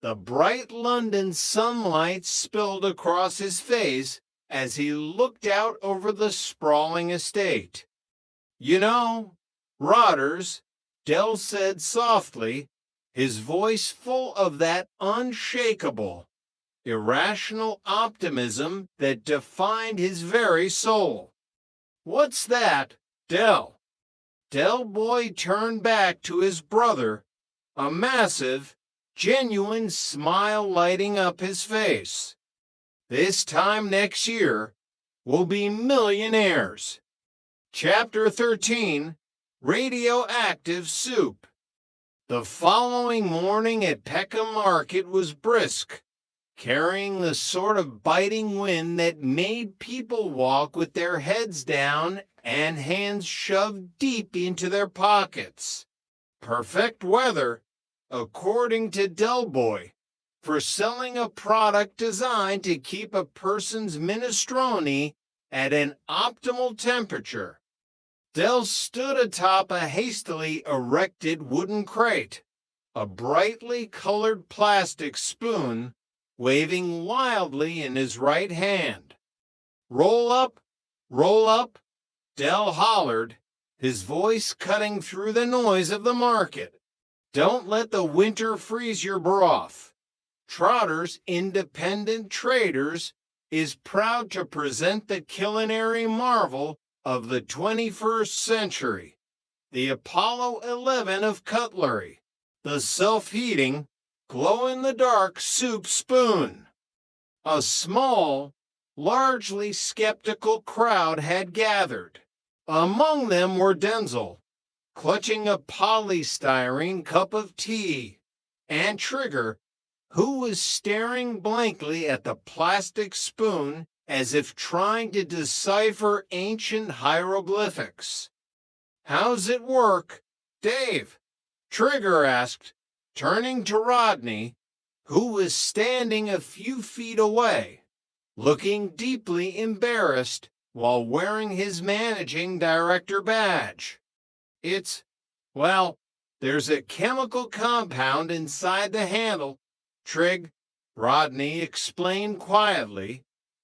The bright London sunlight spilled across his face as he looked out over the sprawling estate. You know, Rodders, Dell said softly, his voice full of that unshakable, irrational optimism that defined his very soul. What's that, Dell? Del Boy turned back to his brother, a massive, genuine smile lighting up his face. This time next year, we'll be millionaires. Chapter 13, Radioactive Soup. The following morning at Peckham Market was brisk, carrying the sort of biting wind that made people walk with their heads down and hands shoved deep into their pockets. Perfect weather, according to Del Boy, for selling a product designed to keep a person's minestrone at an optimal temperature. Del stood atop a hastily erected wooden crate, a brightly colored plastic spoon waving wildly in his right hand. Roll up, Del hollered, his voice cutting through the noise of the market. Don't let the winter freeze your broth. Trotter's Independent Traders is proud to present the culinary marvel of the 21st century, the Apollo 11 of cutlery, the self-heating, glow-in-the-dark soup spoon. A small, largely skeptical crowd had gathered. Among them were Denzel, clutching a polystyrene cup of tea, and Trigger, who was staring blankly at the plastic spoon as if trying to decipher ancient hieroglyphics. "How's it work, Dave?" Trigger asked, turning to Rodney, who was standing a few feet away, looking deeply embarrassed while wearing his managing director badge. Well, there's a chemical compound inside the handle, Trig, Rodney explained quietly,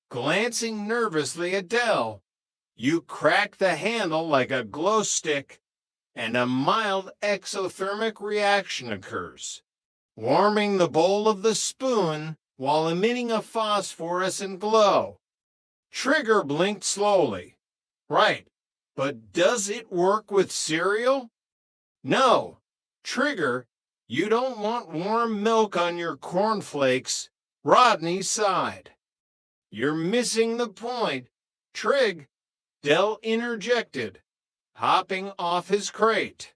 glancing nervously at Del. You crack the handle like a glow stick, and a mild exothermic reaction occurs, warming the bowl of the spoon while emitting a phosphorescent glow. Trigger blinked slowly. Right, but does it work with cereal? No. Trigger, you don't want warm milk on your cornflakes. Rodney sighed. You're missing the point, Trig, Del interjected, hopping off his crate.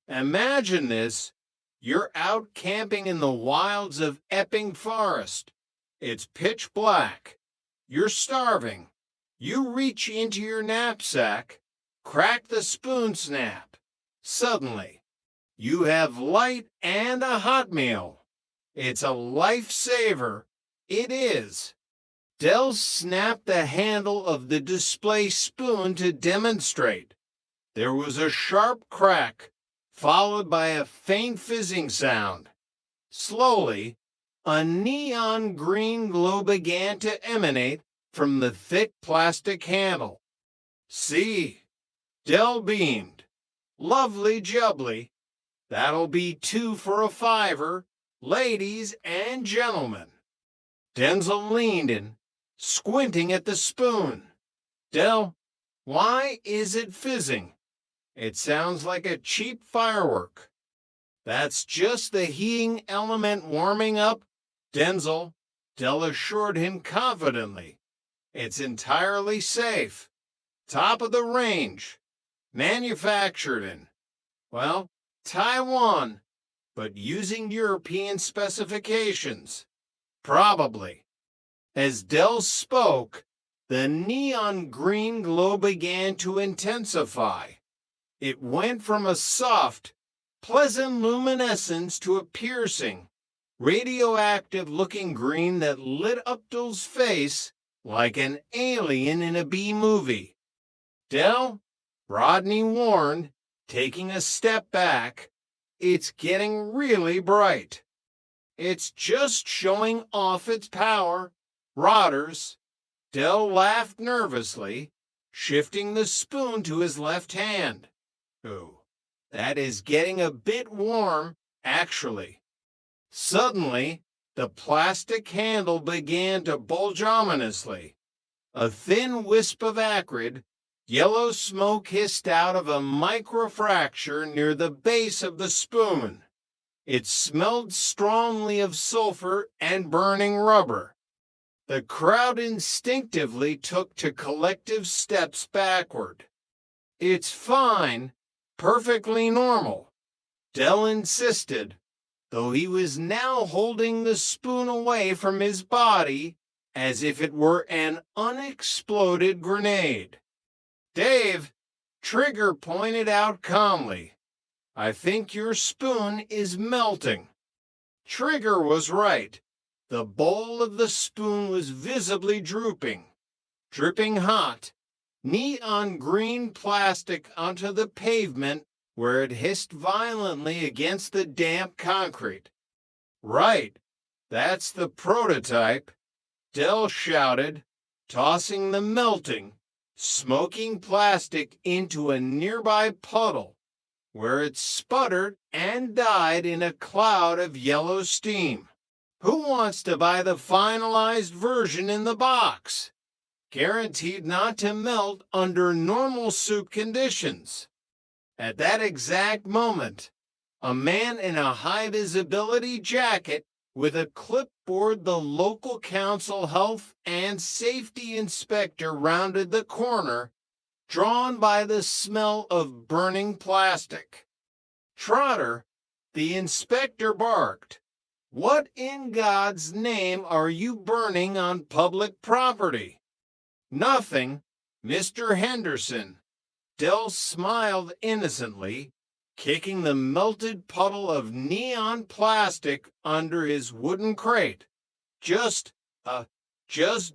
Imagine this. You're out camping in the wilds of Epping Forest. It's pitch black. You're starving. You reach into your knapsack, crack the spoon snap. Suddenly, you have light and a hot meal. It's a lifesaver. It is. Del snapped the handle of the display spoon to demonstrate. There was a sharp crack, followed by a faint fizzing sound. Slowly, a neon green glow began to emanate from the thick plastic handle. See, Del beamed. Lovely jubbly. That'll be 2 for a $5, ladies and gentlemen. Denzel leaned in, squinting at the spoon. Del, why is it fizzing? It sounds like a cheap firework. That's just the heating element warming up, Denzel, Del assured him confidently. It's entirely safe. Top of the range. Manufactured in, well, Taiwan, but using European specifications. Probably. As Dell spoke, the neon green glow began to intensify. It went from a soft, pleasant luminescence to a piercing, radioactive-looking green that lit up Dell's face like an alien in a B-movie. Dell, Rodney warned, taking a step back, it's getting really bright. It's just showing off its power. Rotters. Dell laughed nervously, shifting the spoon to his left hand. Oh, that is getting a bit warm, actually. Suddenly, the plastic handle began to bulge ominously. A thin wisp of acrid, yellow smoke hissed out of a microfracture near the base of the spoon. It smelled strongly of sulfur and burning rubber. The crowd instinctively took to collective steps backward. It's fine, perfectly normal, Dell insisted, though he was now holding the spoon away from his body as if it were an unexploded grenade. Dave, Trigger pointed out calmly, I think your spoon is melting. Trigger was right. The bowl of the spoon was visibly drooping, dripping hot, neon green plastic onto the pavement where it hissed violently against the damp concrete. Right, that's the prototype, Dell shouted, tossing the melting, smoking plastic into a nearby puddle, where it sputtered and died in a cloud of yellow steam. Who wants to buy the finalized version in the box? Guaranteed not to melt under normal soup conditions. At that exact moment, a man in a high-visibility jacket with a clipboard the local council health and safety inspector rounded the corner, drawn by the smell of burning plastic. Trotter, the inspector barked, What in God's name are you burning on public property? Nothing, Mr. Henderson. Dell smiled innocently, kicking the melted puddle of neon plastic under his wooden crate. Just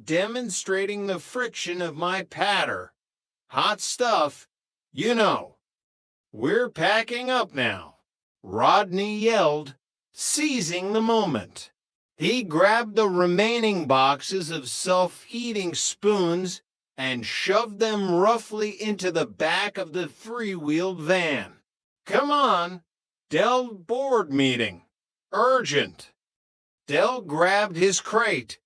demonstrating the friction of my patter. Hot stuff, you know. We're packing up now, Rodney yelled, seizing the moment. He grabbed the remaining boxes of self-heating spoons and shoved them roughly into the back of the three-wheeled van. Come on, Dell board meeting. Urgent. Dell grabbed his crate,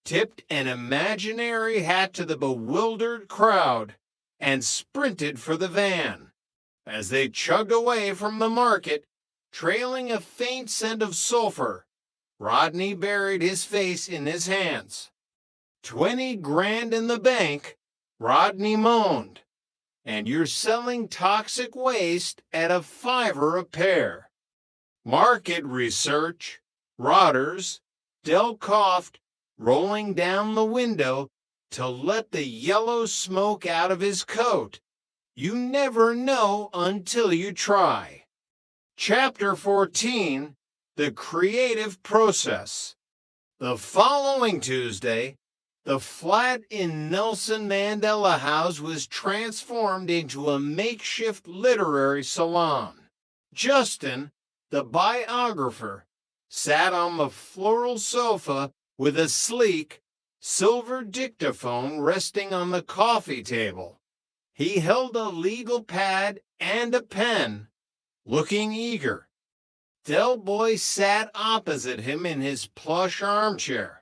tipped an imaginary hat to the bewildered crowd, and sprinted for the van. As they chugged away from the market, trailing a faint scent of sulfur, Rodney buried his face in his hands. 20 grand in the bank, Rodney moaned. And you're selling toxic waste at a $5 a pair. Market research, rotters, Dell coughed, rolling down the window to let the yellow smoke out of his coat. You never know until you try. Chapter 14, The Creative Process. The following Tuesday, the flat in Nelson Mandela House was transformed into a makeshift literary salon. Justin, the biographer, sat on the floral sofa with a sleek, silver dictaphone resting on the coffee table. He held a legal pad and a pen, looking eager. Del Boy sat opposite him in his plush armchair,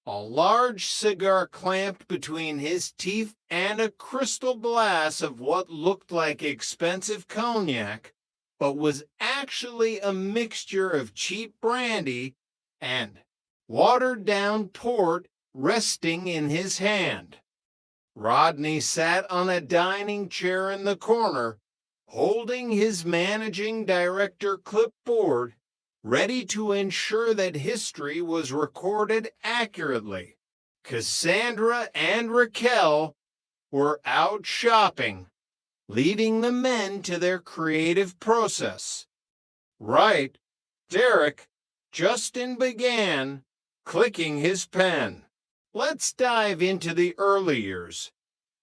a large cigar clamped between his teeth and a crystal glass of what looked like expensive cognac, but was actually a mixture of cheap brandy and watered-down port resting in his hand. Rodney sat on a dining chair in the corner, holding his managing director clipboard ready to ensure that history was recorded accurately. Cassandra and Raquel were out shopping, leaving the men to their creative process. Right, Derek, Justin began clicking his pen. Let's dive into the early years,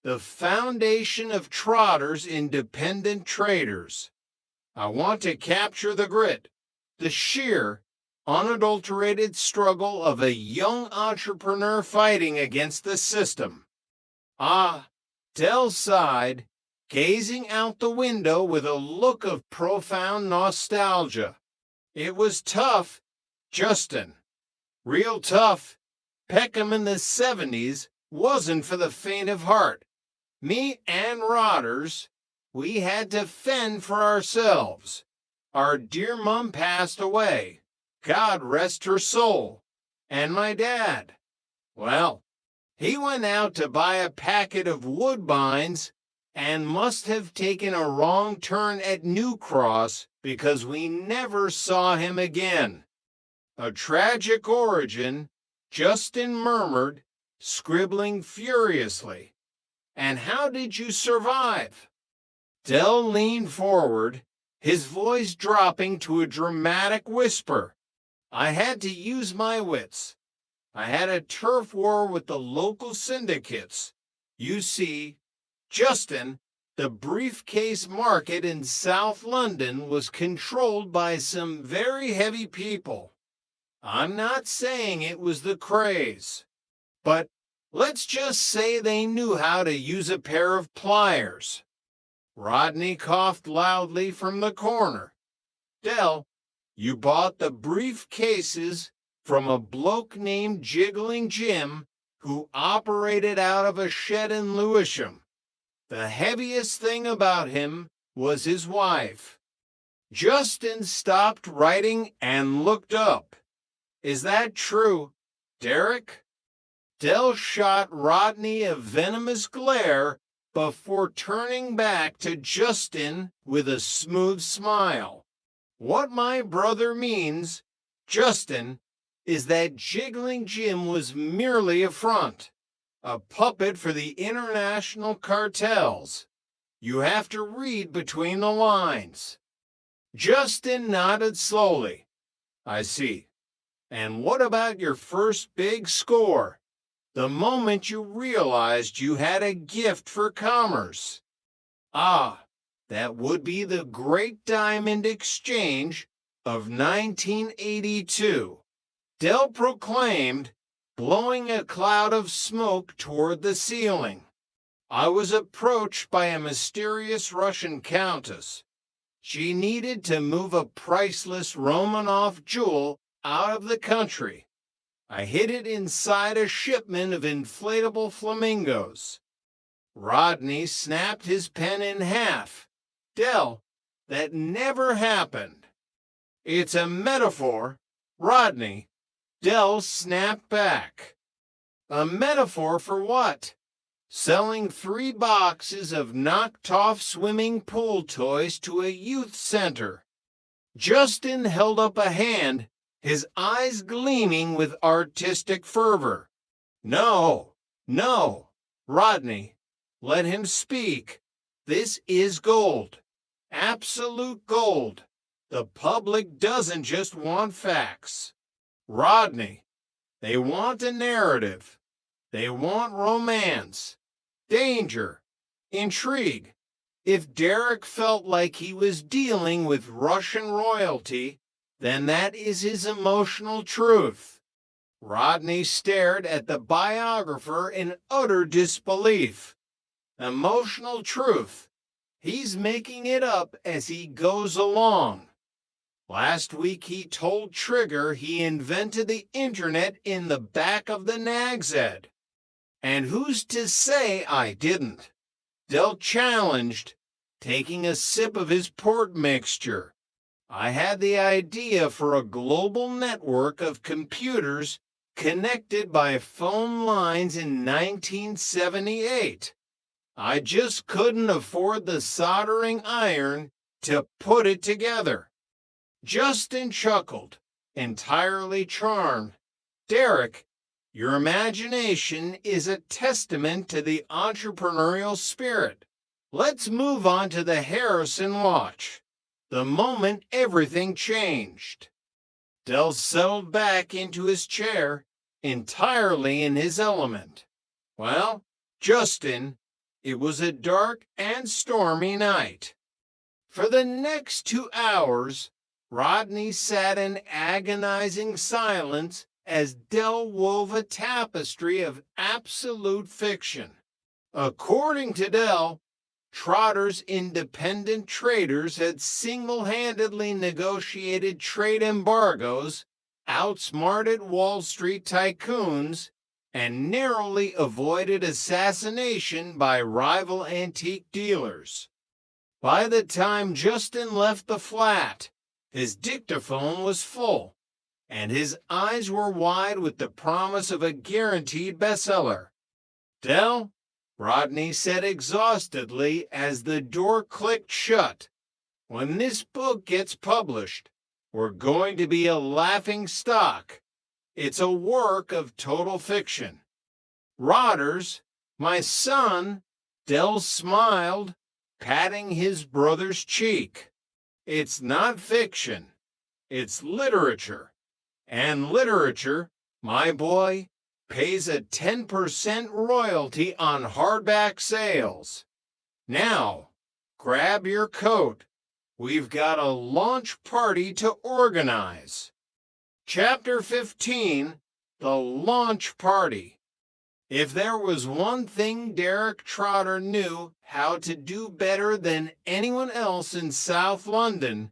the foundation of Trotter's independent traders. I want to capture the grit, the sheer, unadulterated struggle of a young entrepreneur fighting against the system. Del sighed, gazing out the window with a look of profound nostalgia. It was tough, Justin. Real tough. Peckham in the 70s wasn't for the faint of heart. Me and Rodders, we had to fend for ourselves. Our dear mom passed away. God rest her soul. And my dad. Well, he went out to buy a packet of woodbines and must have taken a wrong turn at New Cross because we never saw him again. A tragic origin, Justin murmured, scribbling furiously. And how did you survive? Del leaned forward, his voice dropping to a dramatic whisper. I had to use my wits. I had a turf war with the local syndicates. You see, Justin, the briefcase market in South London was controlled by some very heavy people. I'm not saying it was the craze, but let's just say they knew how to use a pair of pliers. Rodney coughed loudly from the corner. Del, you bought the briefcases from a bloke named Jiggling Jim who operated out of a shed in Lewisham. The heaviest thing about him was his wife. Justin stopped writing and looked up. Is that true, Derek? Del shot Rodney a venomous glare before turning back to Justin with a smooth smile. What my brother means, Justin, is that Jiggling Jim was merely a front, a puppet for the international cartels. You have to read between the lines. Justin nodded slowly. I see. And what about your first big score? The moment you realized you had a gift for commerce? That would be the Great Diamond Exchange of 1982. Del proclaimed, blowing a cloud of smoke toward the ceiling. I was approached by a mysterious Russian countess. She needed to move a priceless Romanov jewel out of the country. I hid it inside a shipment of inflatable flamingos. Rodney snapped his pen in half. Del, that never happened. It's a metaphor, Rodney. Del snapped back. A metaphor for what? Selling 3 boxes of knocked-off swimming pool toys to a youth center. Justin held up a hand, his eyes gleaming with artistic fervor. No, Rodney, let him speak. This is gold. Absolute gold. The public doesn't just want facts. Rodney, they want a narrative. They want romance, danger, intrigue. If Derek felt like he was dealing with Russian royalty, then that is his emotional truth. Rodney stared at the biographer in utter disbelief. Emotional truth. He's making it up as he goes along. Last week he told Trigger he invented the internet in the back of the Nag's Head. And who's to say I didn't? Del challenged, taking a sip of his port mixture. I had the idea for a global network of computers connected by phone lines in 1978. I just couldn't afford the soldering iron to put it together. Justin chuckled, entirely charmed. Derek, your imagination is a testament to the entrepreneurial spirit. Let's move on to the Harrison watch. The moment everything changed. Del settled back into his chair, entirely in his element. Well, Justin, it was a dark and stormy night. For the next 2 hours, Rodney sat in agonizing silence as Del wove a tapestry of absolute fiction. According to Del, Trotter's independent traders had single-handedly negotiated trade embargoes, outsmarted Wall Street tycoons, and narrowly avoided assassination by rival antique dealers. By the time Justin left the flat, his dictaphone was full, and his eyes were wide with the promise of a guaranteed bestseller. Del, Rodney said exhaustedly as the door clicked shut, when this book gets published, we're going to be a laughing stock. It's a work of total fiction. Rodders, my son, Del smiled, patting his brother's cheek. It's not fiction. It's literature. And literature, my boy, pays a 10% royalty on hardback sales. Now, grab your coat. We've got a launch party to organize. Chapter 15, The Launch Party. If there was one thing Derek Trotter knew how to do better than anyone else in South London,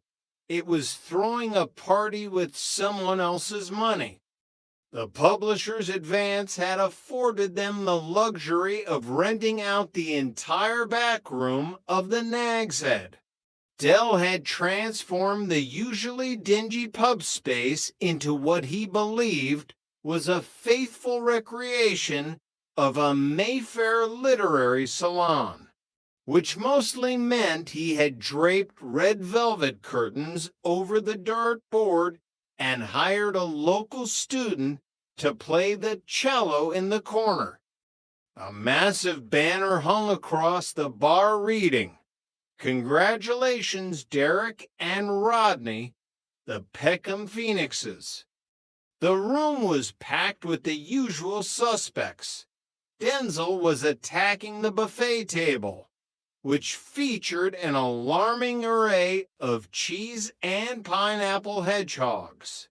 it was throwing a party with someone else's money. The publisher's advance had afforded them the luxury of renting out the entire back room of the Nag's Head. Del had transformed the usually dingy pub space into what he believed was a faithful recreation of a Mayfair literary salon, which mostly meant he had draped red velvet curtains over the dartboard and hired a local student to play the cello in the corner. A massive banner hung across the bar reading, "Congratulations, Derek and Rodney, the Peckham Phoenixes." The room was packed with the usual suspects. Denzel was attacking the buffet table, which featured an alarming array of cheese and pineapple hedgehogs.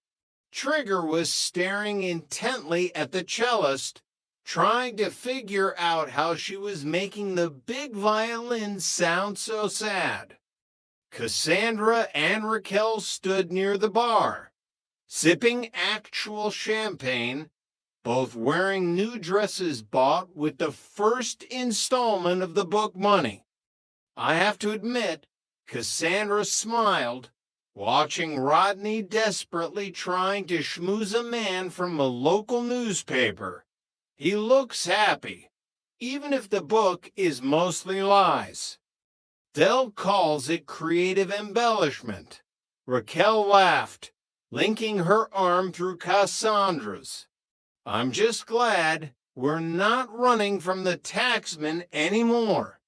Trigger was staring intently at the cellist, trying to figure out how she was making the big violin sound so sad. Cassandra and Raquel stood near the bar, sipping actual champagne, both wearing new dresses bought with the first installment of the book money. I have to admit, Cassandra smiled, watching Rodney desperately trying to schmooze a man from a local newspaper. He looks happy, even if the book is mostly lies. Del calls it creative embellishment. Raquel laughed, linking her arm through Cassandra's. I'm just glad we're not running from the taxman anymore,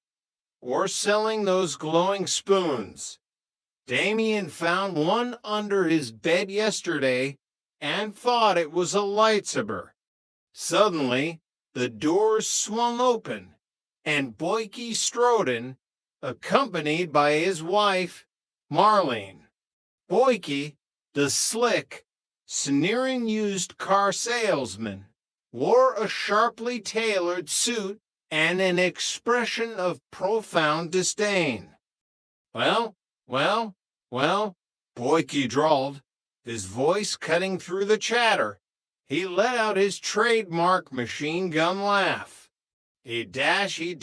or selling those glowing spoons. Damien found one under his bed yesterday and thought it was a lightsaber. Suddenly, the doors swung open, and Boyke strode, accompanied by his wife, Marlene. Boyke, the slick, sneering used car salesman, wore a sharply tailored suit and an expression of profound disdain. Well, Boyke drawled, his voice cutting through the chatter. He let out his trademark machine gun laugh. Dashy.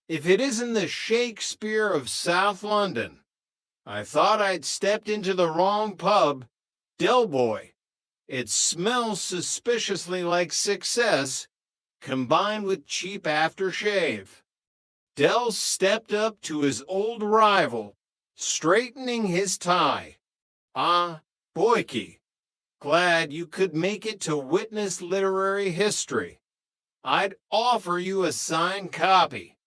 If it isn't the Shakespeare of South London. I thought I'd stepped into the wrong pub, Del Boy. It smells suspiciously like success, combined with cheap aftershave. Del stepped up to his old rival, straightening his tie. Ah, Boyke, glad you could make it to witness literary history. I'd offer you a signed copy,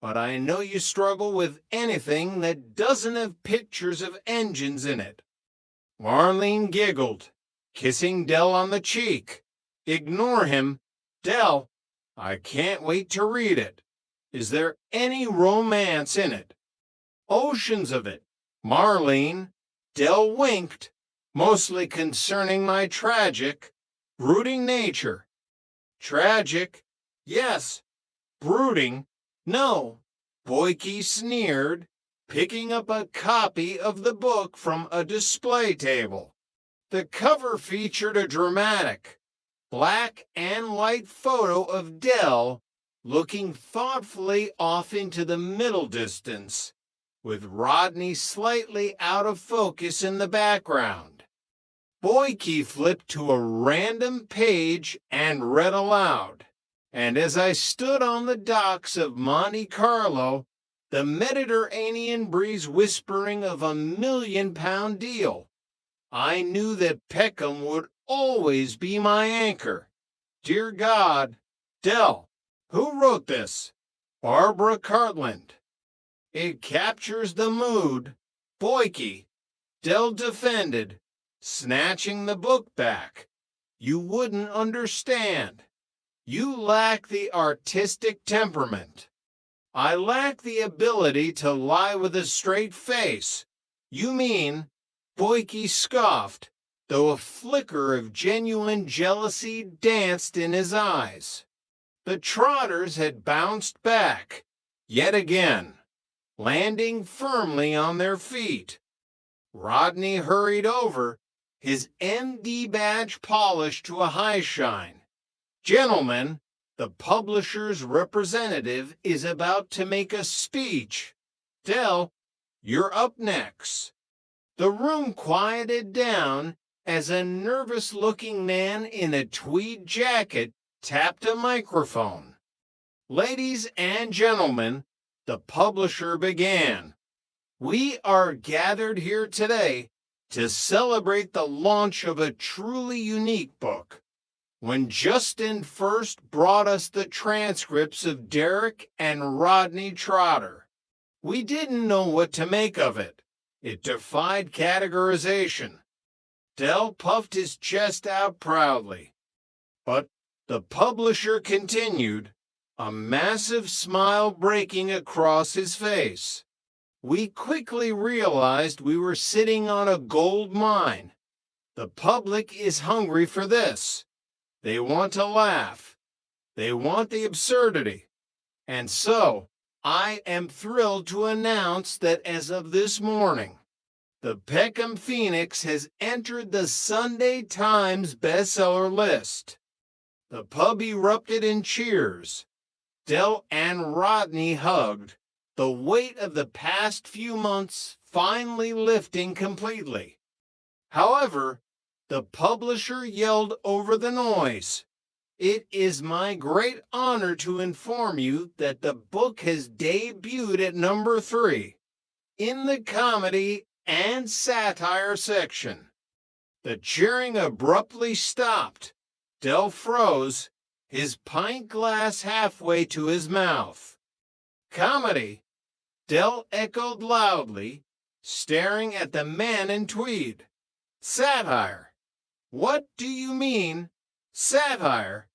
but I know you struggle with anything that doesn't have pictures of engines in it. Marlene giggled, kissing Dell on the cheek. Ignore him. Dell, I can't wait to read it. Is there any romance in it? Oceans of it. Marlene. Dell winked, mostly concerning my tragic, brooding nature. Tragic? Yes. Brooding? No. Boyke sneered, picking up a copy of the book from a display table. The cover featured a dramatic, black and white photo of Dell looking thoughtfully off into the middle distance, with Rodney slightly out of focus in the background. Boyke flipped to a random page and read aloud. And as I stood on the docks of Monte Carlo, the Mediterranean breeze whispering of a £1 million deal, I knew that Peckham would always be my anchor. Dear God, Dell, who wrote this? Barbara Cartland. It captures the mood. Boyke, Dell defended, snatching the book back. You wouldn't understand. You lack the artistic temperament. I lack the ability to lie with a straight face. You mean, Boyke scoffed, though a flicker of genuine jealousy danced in his eyes. The Trotters had bounced back, yet again, landing firmly on their feet. Rodney hurried over, his MD badge polished to a high shine. Gentlemen, the publisher's representative is about to make a speech. Dell, you're up next. The room quieted down as a nervous-looking man in a tweed jacket tapped a microphone. Ladies and gentlemen, the publisher began. We are gathered here today to celebrate the launch of a truly unique book. When Justin first brought us the transcripts of Derek and Rodney Trotter, we didn't know what to make of it. It defied categorization. Dell puffed his chest out proudly. But the publisher continued, a massive smile breaking across his face. We quickly realized we were sitting on a gold mine. The public is hungry for this. They want to laugh. They want the absurdity. And so, I am thrilled to announce that as of this morning, the Peckham Phoenix has entered the Sunday Times bestseller list. The pub erupted in cheers. Dell and Rodney hugged, the weight of the past few months finally lifting completely. However, the publisher yelled over the noise. It is my great honor to inform you that the book has debuted at number 3 in the comedy and satire section. The cheering abruptly stopped. Dell froze, his pint glass halfway to his mouth. Comedy? Dell echoed loudly, staring at the man in tweed. Satire? What do you mean, satire?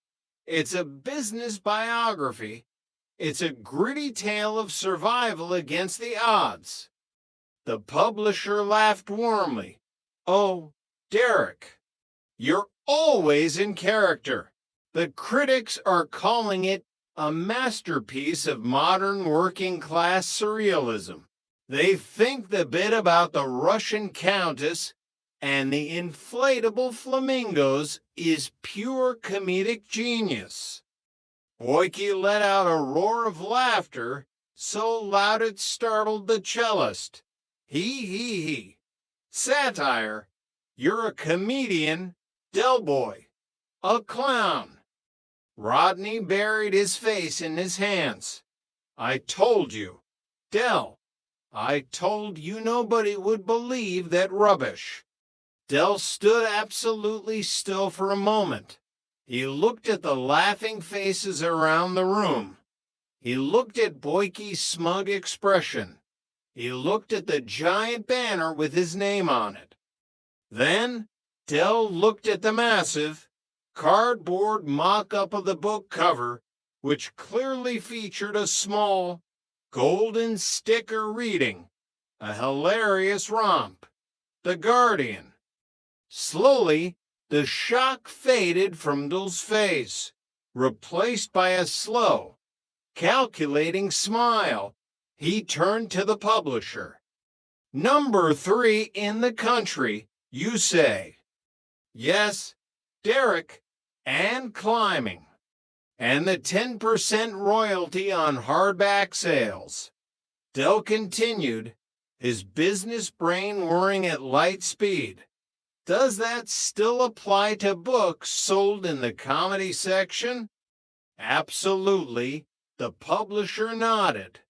It's a business biography. It's a gritty tale of survival against the odds. The publisher laughed warmly. Oh, Derek, you're always in character. The critics are calling it a masterpiece of modern working-class surrealism. They think the bit about the Russian countess and the inflatable flamingos is pure comedic genius. Boyke let out a roar of laughter so loud it startled the cellist. He. Satire? You're a comedian, Del Boy. A clown. Rodney buried his face in his hands. I told you. Del, I told you nobody would believe that rubbish. Del stood absolutely still for a moment. He looked at the laughing faces around the room. He looked at Boyke's smug expression. He looked at the giant banner with his name on it. Then Del looked at the massive, cardboard mock-up of the book cover, which clearly featured a small, golden sticker reading, a hilarious romp, The Guardian. Slowly, the shock faded from Del's face, replaced by a slow, calculating smile. He turned to the publisher. "Number 3 in the country, you say?" "Yes, Derek, and climbing. And the 10% royalty on hardback sales." Del continued, his business brain whirring at light speed. "Does that still apply to books sold in the comedy section?" "Absolutely," the publisher nodded.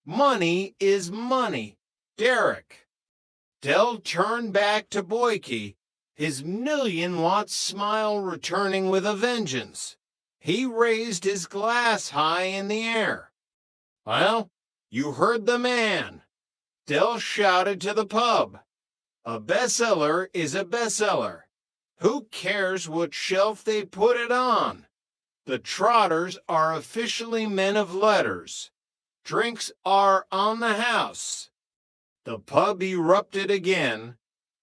"Money is money, Derek." Del turned back to Boyke, his million-watt smile returning with a vengeance. He raised his glass high in the air. "Well, you heard the man." Del shouted to the pub. "A bestseller is a bestseller. Who cares what shelf they put it on? The Trotters are officially men of letters. Drinks are on the house." The pub erupted again.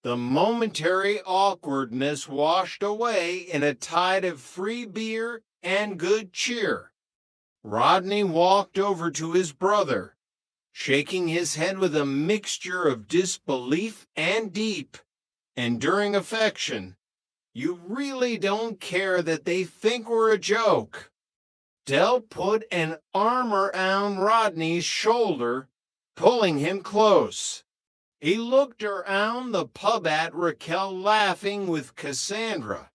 The momentary awkwardness washed away in a tide of free beer and good cheer. Rodney walked over to his brother, shaking his head with a mixture of disbelief and deep, enduring affection. "You really don't care that they think we're a joke." Del put an arm around Rodney's shoulder, pulling him close. He looked around the pub at Raquel laughing with Cassandra,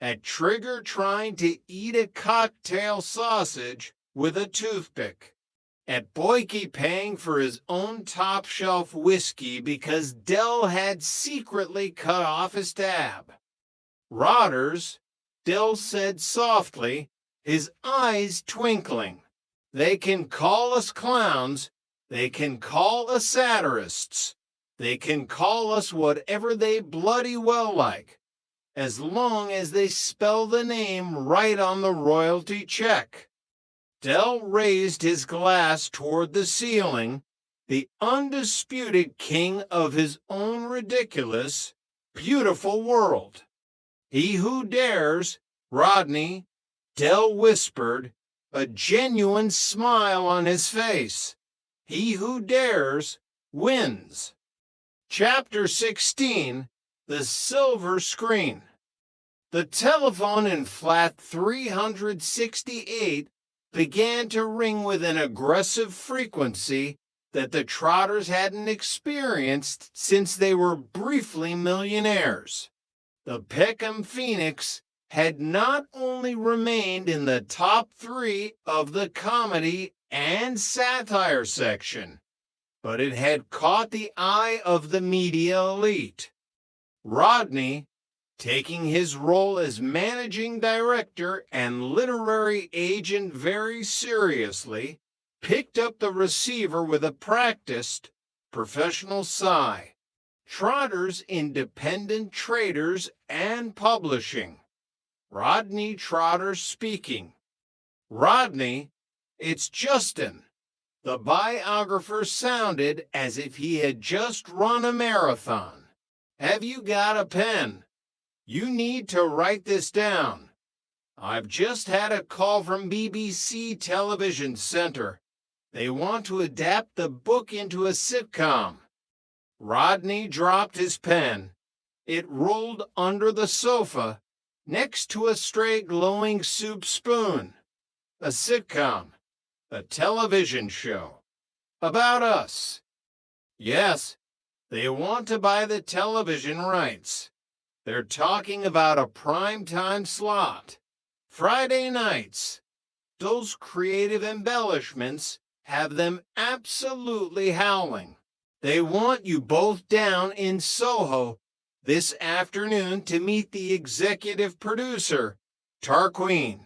at Trigger trying to eat a cocktail sausage with a toothpick, at Boyke paying for his own top-shelf whiskey because Del had secretly cut off his tab. "Rotters," Del said softly, his eyes twinkling. "They can call us clowns. They can call us satirists. They can call us whatever they bloody well like, as long as they spell the name right on the royalty check." Del raised his glass toward the ceiling, the undisputed king of his own ridiculous, beautiful world. "He who dares, Rodney," Del whispered, a genuine smile on his face. "He who dares wins." Chapter 16, The Silver Screen. The telephone in flat 368 began to ring with an aggressive frequency that the Trotters hadn't experienced since they were briefly millionaires. The Peckham Phoenix had not only remained in the top 3 of the comedy and satire section, but it had caught the eye of the media elite. Rodney, taking his role as managing director and literary agent very seriously, picked up the receiver with a practiced, professional sigh. "Trotters Independent Traders and Publishing. Rodney Trotter speaking." "Rodney, it's Justin." The biographer sounded as if he had just run a marathon. "Have you got a pen? You need to write this down. I've just had a call from BBC Television Center. They want to adapt the book into a sitcom." Rodney dropped his pen. It rolled under the sofa, next to a stray glowing soup spoon. A sitcom. A television show. About us. Yes, they want to buy the television rights. They're talking about a primetime slot. Friday nights. Those creative embellishments have them absolutely howling. They want you both down in Soho this afternoon to meet the executive producer, Tarquin.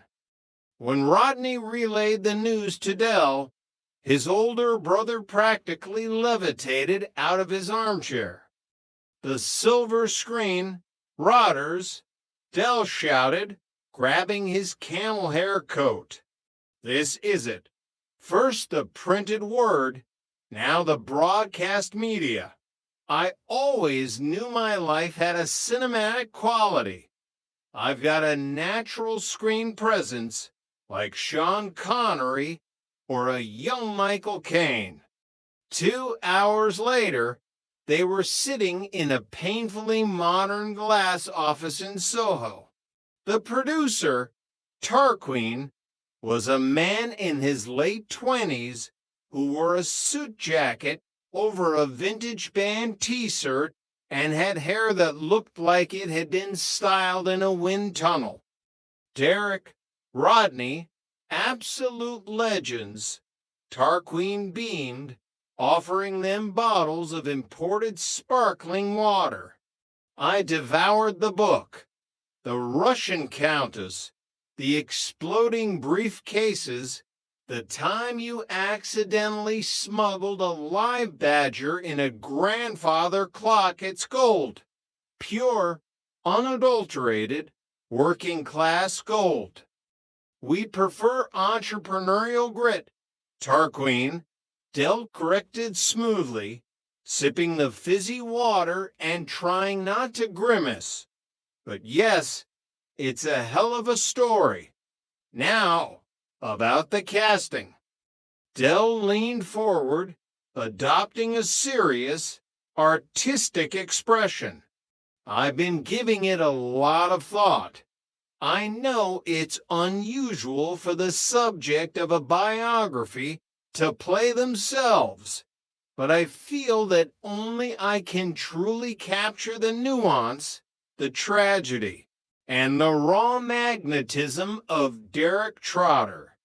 When Rodney relayed the news to Del, his older brother practically levitated out of his armchair. The silver screen, Rodders, Del shouted, grabbing his camel hair coat. This is it. First the printed word, now the broadcast media. I always knew my life had a cinematic quality. I've got a natural screen presence like Sean Connery or a young Michael Caine. 2 hours later, they were sitting in a painfully modern glass office in Soho. The producer, Tarquin, was a man in his late 20s who wore a suit jacket over a vintage band t-shirt and had hair that looked like it had been styled in a wind tunnel. Derek, Rodney, absolute legends. Tarquin beamed, offering them bottles of imported sparkling water. I devoured the book. The Russian Countess, the exploding briefcases, the time you accidentally smuggled a live badger in a grandfather clock at Gold. Pure, unadulterated, working-class gold. We prefer entrepreneurial grit, Tarquin, Del corrected smoothly, sipping the fizzy water and trying not to grimace. But yes, it's a hell of a story. Now, about the casting. Del leaned forward, adopting a serious, artistic expression. I've been giving it a lot of thought. I know it's unusual for the subject of a biography to play themselves, but I feel that only I can truly capture the nuance, the tragedy, and the raw magnetism of Derek Trotter.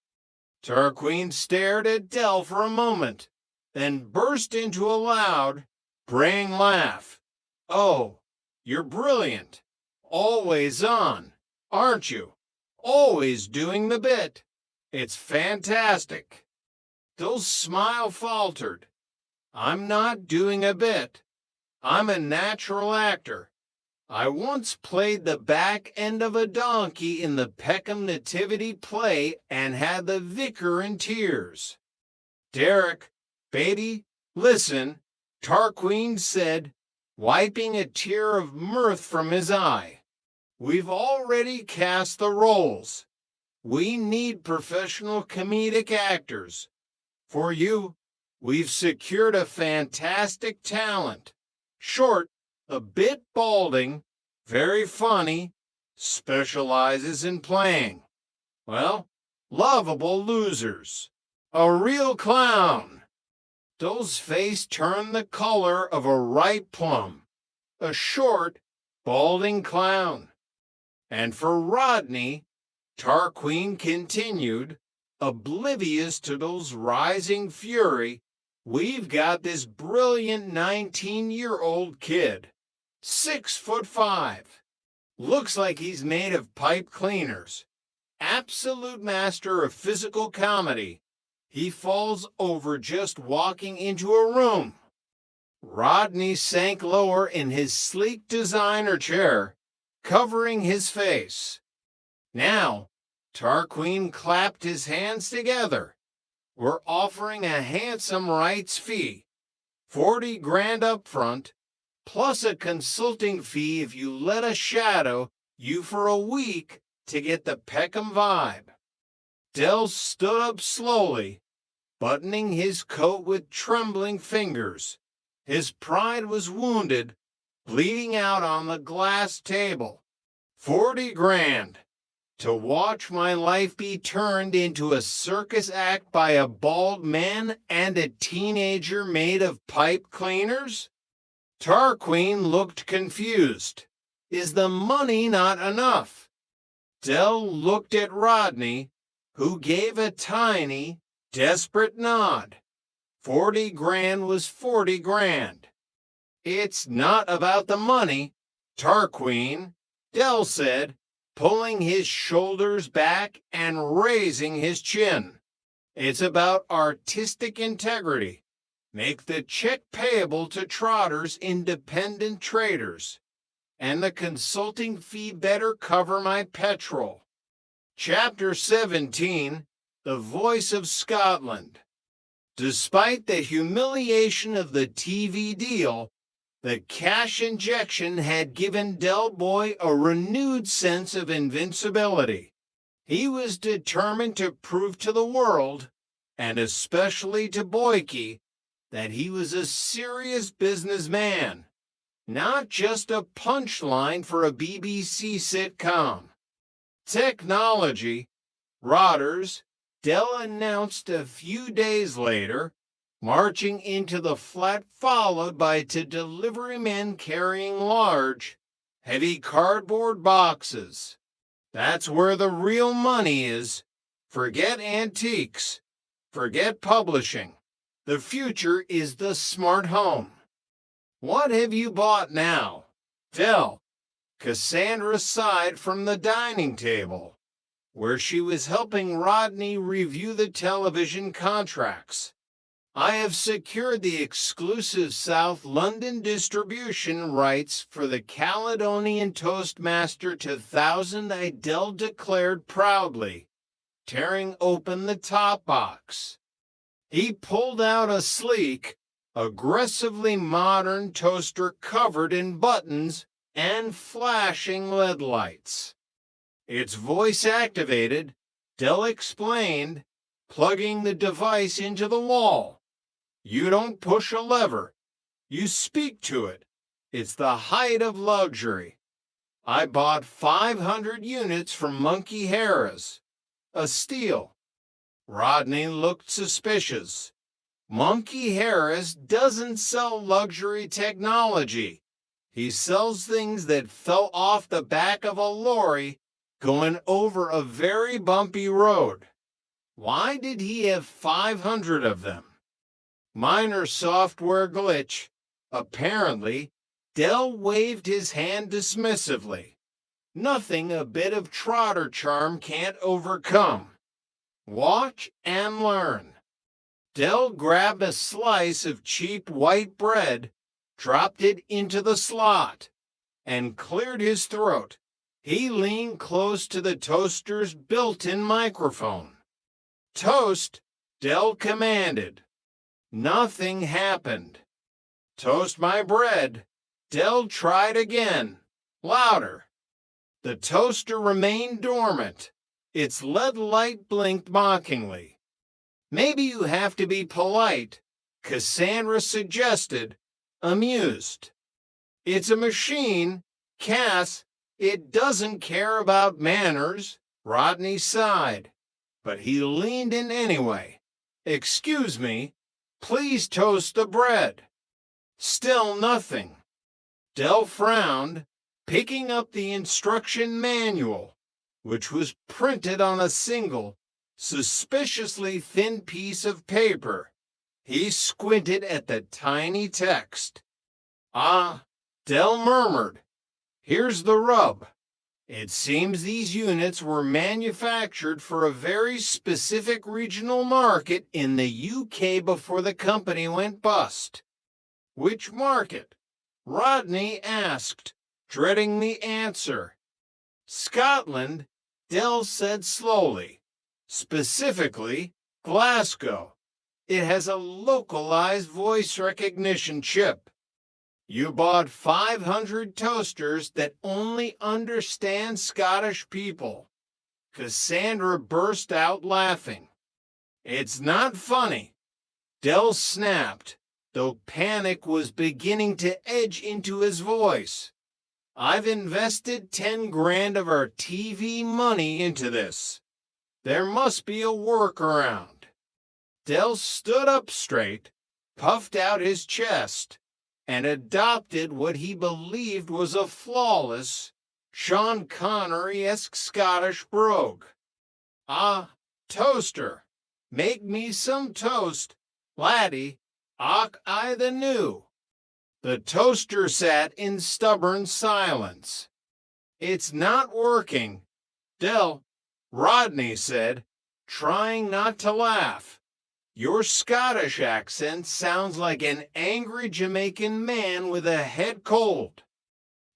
Tarquin stared at Del for a moment, then burst into a loud, braying laugh. Oh, you're brilliant. Always on, aren't you? Always doing the bit. It's fantastic. Del's smile faltered. I'm not doing a bit. I'm a natural actor. I once played the back end of a donkey in the Peckham Nativity play and had the vicar in tears. Derek, baby, listen, Tarquin said, wiping a tear of mirth from his eye. We've already cast the roles. We need professional comedic actors. For you, we've secured a fantastic talent. Short, a bit balding, very funny, specializes in playing, well, lovable losers. A real clown. Del's face turned the color of a ripe plum. A short, balding clown. And for Rodney, Tarquin continued, oblivious to Del's rising fury, we've got this brilliant 19-year-old kid. 6'5". Looks like he's made of pipe cleaners. Absolute master of physical comedy. He falls over just walking into a room. Rodney sank lower in his sleek designer chair, covering his face. Now, Tarquin clapped his hands together. We're offering a handsome rights fee. 40 grand up front, plus a consulting fee if you let us shadow you for a week to get the Peckham vibe. Del stood up slowly, buttoning his coat with trembling fingers. His pride was wounded, bleeding out on the glass table. 40 grand. To watch my life be turned into a circus act by a bald man and a teenager made of pipe cleaners? Tarquin looked confused. Is the money not enough? Del looked at Rodney, who gave a tiny, desperate nod. 40 grand was 40 grand. It's not about the money, Tarquin, Dell said, pulling his shoulders back and raising his chin. It's about artistic integrity. Make the check payable to Trotter's independent traders, and the consulting fee better cover my petrol. Chapter 17, The Voice of Scotland. Despite the humiliation of the TV deal, the cash injection had given Del Boy a renewed sense of invincibility. He was determined to prove to the world, and especially to Boyke, that he was a serious businessman, not just a punchline for a BBC sitcom. Technology, Rodders, Dell announced a few days later, marching into the flat followed by two delivery men carrying large, heavy cardboard boxes. That's where the real money is. Forget antiques. Forget publishing. The future is the smart home. What have you bought now? Dell. Cassandra sighed from the dining table, where she was helping Rodney review the television contracts. I have secured the exclusive South London distribution rights for the Caledonian Toastmaster 2000, Dell declared proudly, tearing open the top box. He pulled out a sleek, aggressively modern toaster covered in buttons and flashing LED lights. It's voice-activated, Dell explained, plugging the device into the wall. You don't push a lever. You speak to it. It's the height of luxury. I bought 500 units from Monkey Harris. A steal. Rodney looked suspicious. Monkey Harris doesn't sell luxury technology. He sells things that fell off the back of a lorry going over a very bumpy road. Why did he have 500 of them? Minor software glitch. Apparently, Dell waved his hand dismissively. Nothing a bit of Trotter charm can't overcome. Watch and learn. Dell grabbed a slice of cheap white bread, dropped it into the slot, and cleared his throat. He leaned close to the toaster's built-in microphone. Toast, Dell commanded. Nothing happened. Toast my bread. Dell tried again, louder. The toaster remained dormant. Its LED light blinked mockingly. Maybe you have to be polite, Cassandra suggested, amused. It's a machine, Cass. It doesn't care about manners, Rodney sighed. But he leaned in anyway. Excuse me, please toast the bread. Still nothing. Dell frowned, picking up the instruction manual, which was printed on a single, suspiciously thin piece of paper. He squinted at the tiny text. Ah, Dell murmured. Here's the rub. It seems these units were manufactured for a very specific regional market in the UK before the company went bust. Which market? Rodney asked, dreading the answer. Scotland, Dell said slowly. Specifically, Glasgow. It has a localized voice recognition chip. You bought 500 toasters that only understand Scottish people. Cassandra burst out laughing. It's not funny. Dell snapped, though panic was beginning to edge into his voice. I've invested 10 grand of our TV money into this. There must be a workaround. Dell stood up straight, puffed out his chest, and adopted what he believed was a flawless, Sean Connery-esque Scottish brogue. Ah, toaster, make me some toast Laddie, I the new. The toaster sat in stubborn silence. It's not working, Rodney said, trying not to laugh. Your Scottish accent sounds like an angry Jamaican man with a head cold.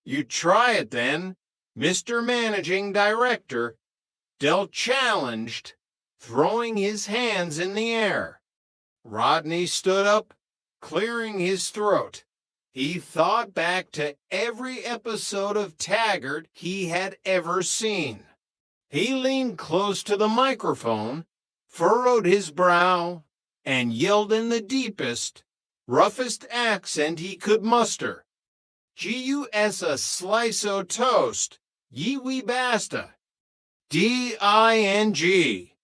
You try it then, Mr. Managing Director, Del challenged, throwing his hands in the air. Rodney stood up, clearing his throat. He thought back to every episode of Taggart he had ever seen. He leaned close to the microphone, furrowed his brow, and yelled in the deepest, roughest accent he could muster. G-U-S a slice o' toast, ye wee basta. D-I-N-G.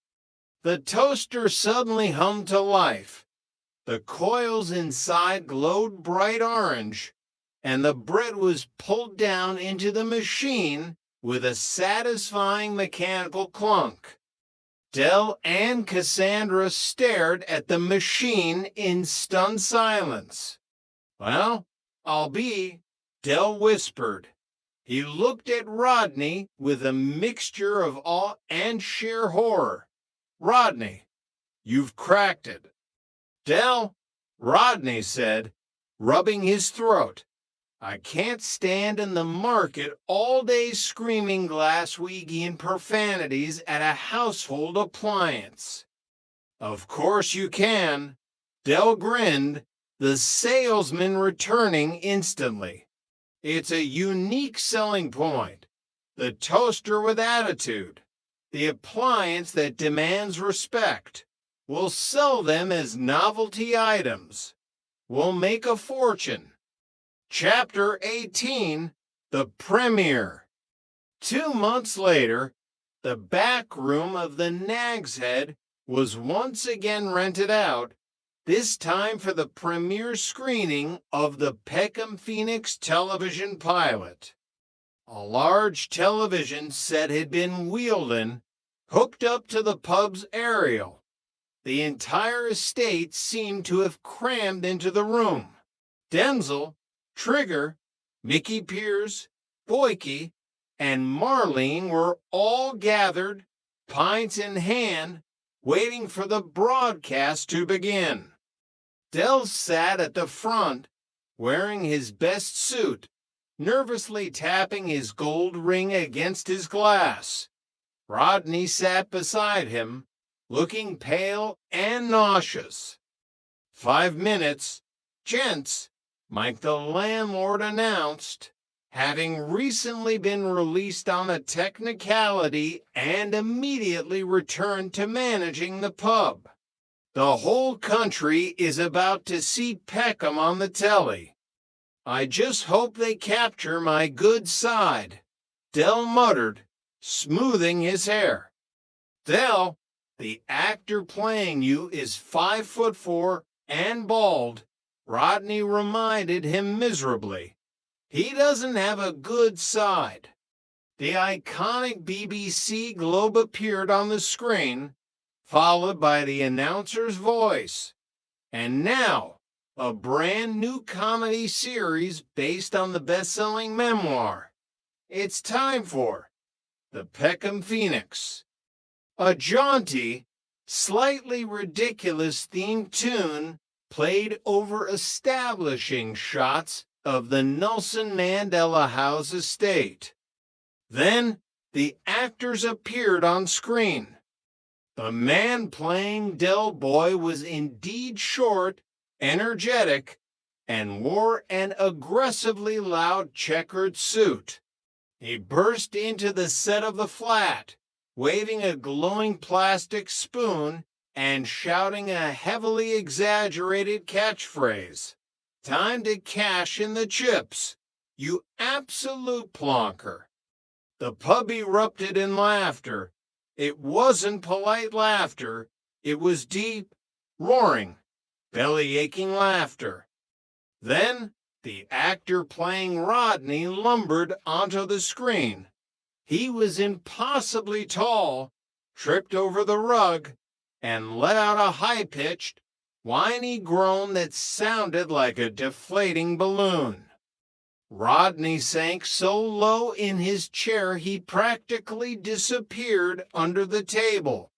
The toaster suddenly hummed to life. The coils inside glowed bright orange, and the bread was pulled down into the machine with a satisfying mechanical clunk. Del and Cassandra stared at the machine in stunned silence. Well, I'll be, Del whispered. He looked at Rodney with a mixture of awe and sheer horror. Rodney, you've cracked it. Del, Rodney said, rubbing his throat. I can't stand in the market all day screaming Glaswegian profanities at a household appliance. Of course you can. Del grinned, the salesman returning instantly. It's a unique selling point. The toaster with attitude. The appliance that demands respect. We'll sell them as novelty items. We'll make a fortune. Chapter 18, The Premiere. 2 months later, the back room of the Nag's Head was once again rented out, this time for the premiere screening of the Peckham Phoenix television pilot. A large television set had been wheeled in, hooked up to the pub's aerial. The entire estate seemed to have crammed into the room. Denzel, Trigger, Mickey Piers, Boyke, and Marlene were all gathered, pints in hand, waiting for the broadcast to begin. Del sat at the front, wearing his best suit, nervously tapping his gold ring against his glass. Rodney sat beside him, looking pale and nauseous. 5 minutes, gents, Mike the landlord announced, having recently been released on a technicality and immediately returned to managing the pub. The whole country is about to see Peckham on the telly. I just hope they capture my good side, Del muttered, smoothing his hair. Del, the actor playing you is 5'4" and bald, Rodney reminded him miserably. He doesn't have a good side. The iconic BBC globe appeared on the screen, followed by the announcer's voice. And now, a brand new comedy series based on the best-selling memoir. It's time for The Peckham Phoenix. A jaunty, slightly ridiculous themed tune played over establishing shots of the Nelson Mandela House estate. Then the actors appeared on screen. The man playing Del Boy was indeed short, energetic, and wore an aggressively loud checkered suit. He burst into the set of the flat, waving a glowing plastic spoon and shouting a heavily exaggerated catchphrase. Time to cash in the chips, you absolute plonker. The pub erupted in laughter. It wasn't polite laughter. It was deep, roaring, belly-aching laughter. Then the actor playing Rodney lumbered onto the screen. He was impossibly tall, tripped over the rug, and let out a high-pitched, whiny groan that sounded like a deflating balloon. Rodney sank so low in his chair he practically disappeared under the table.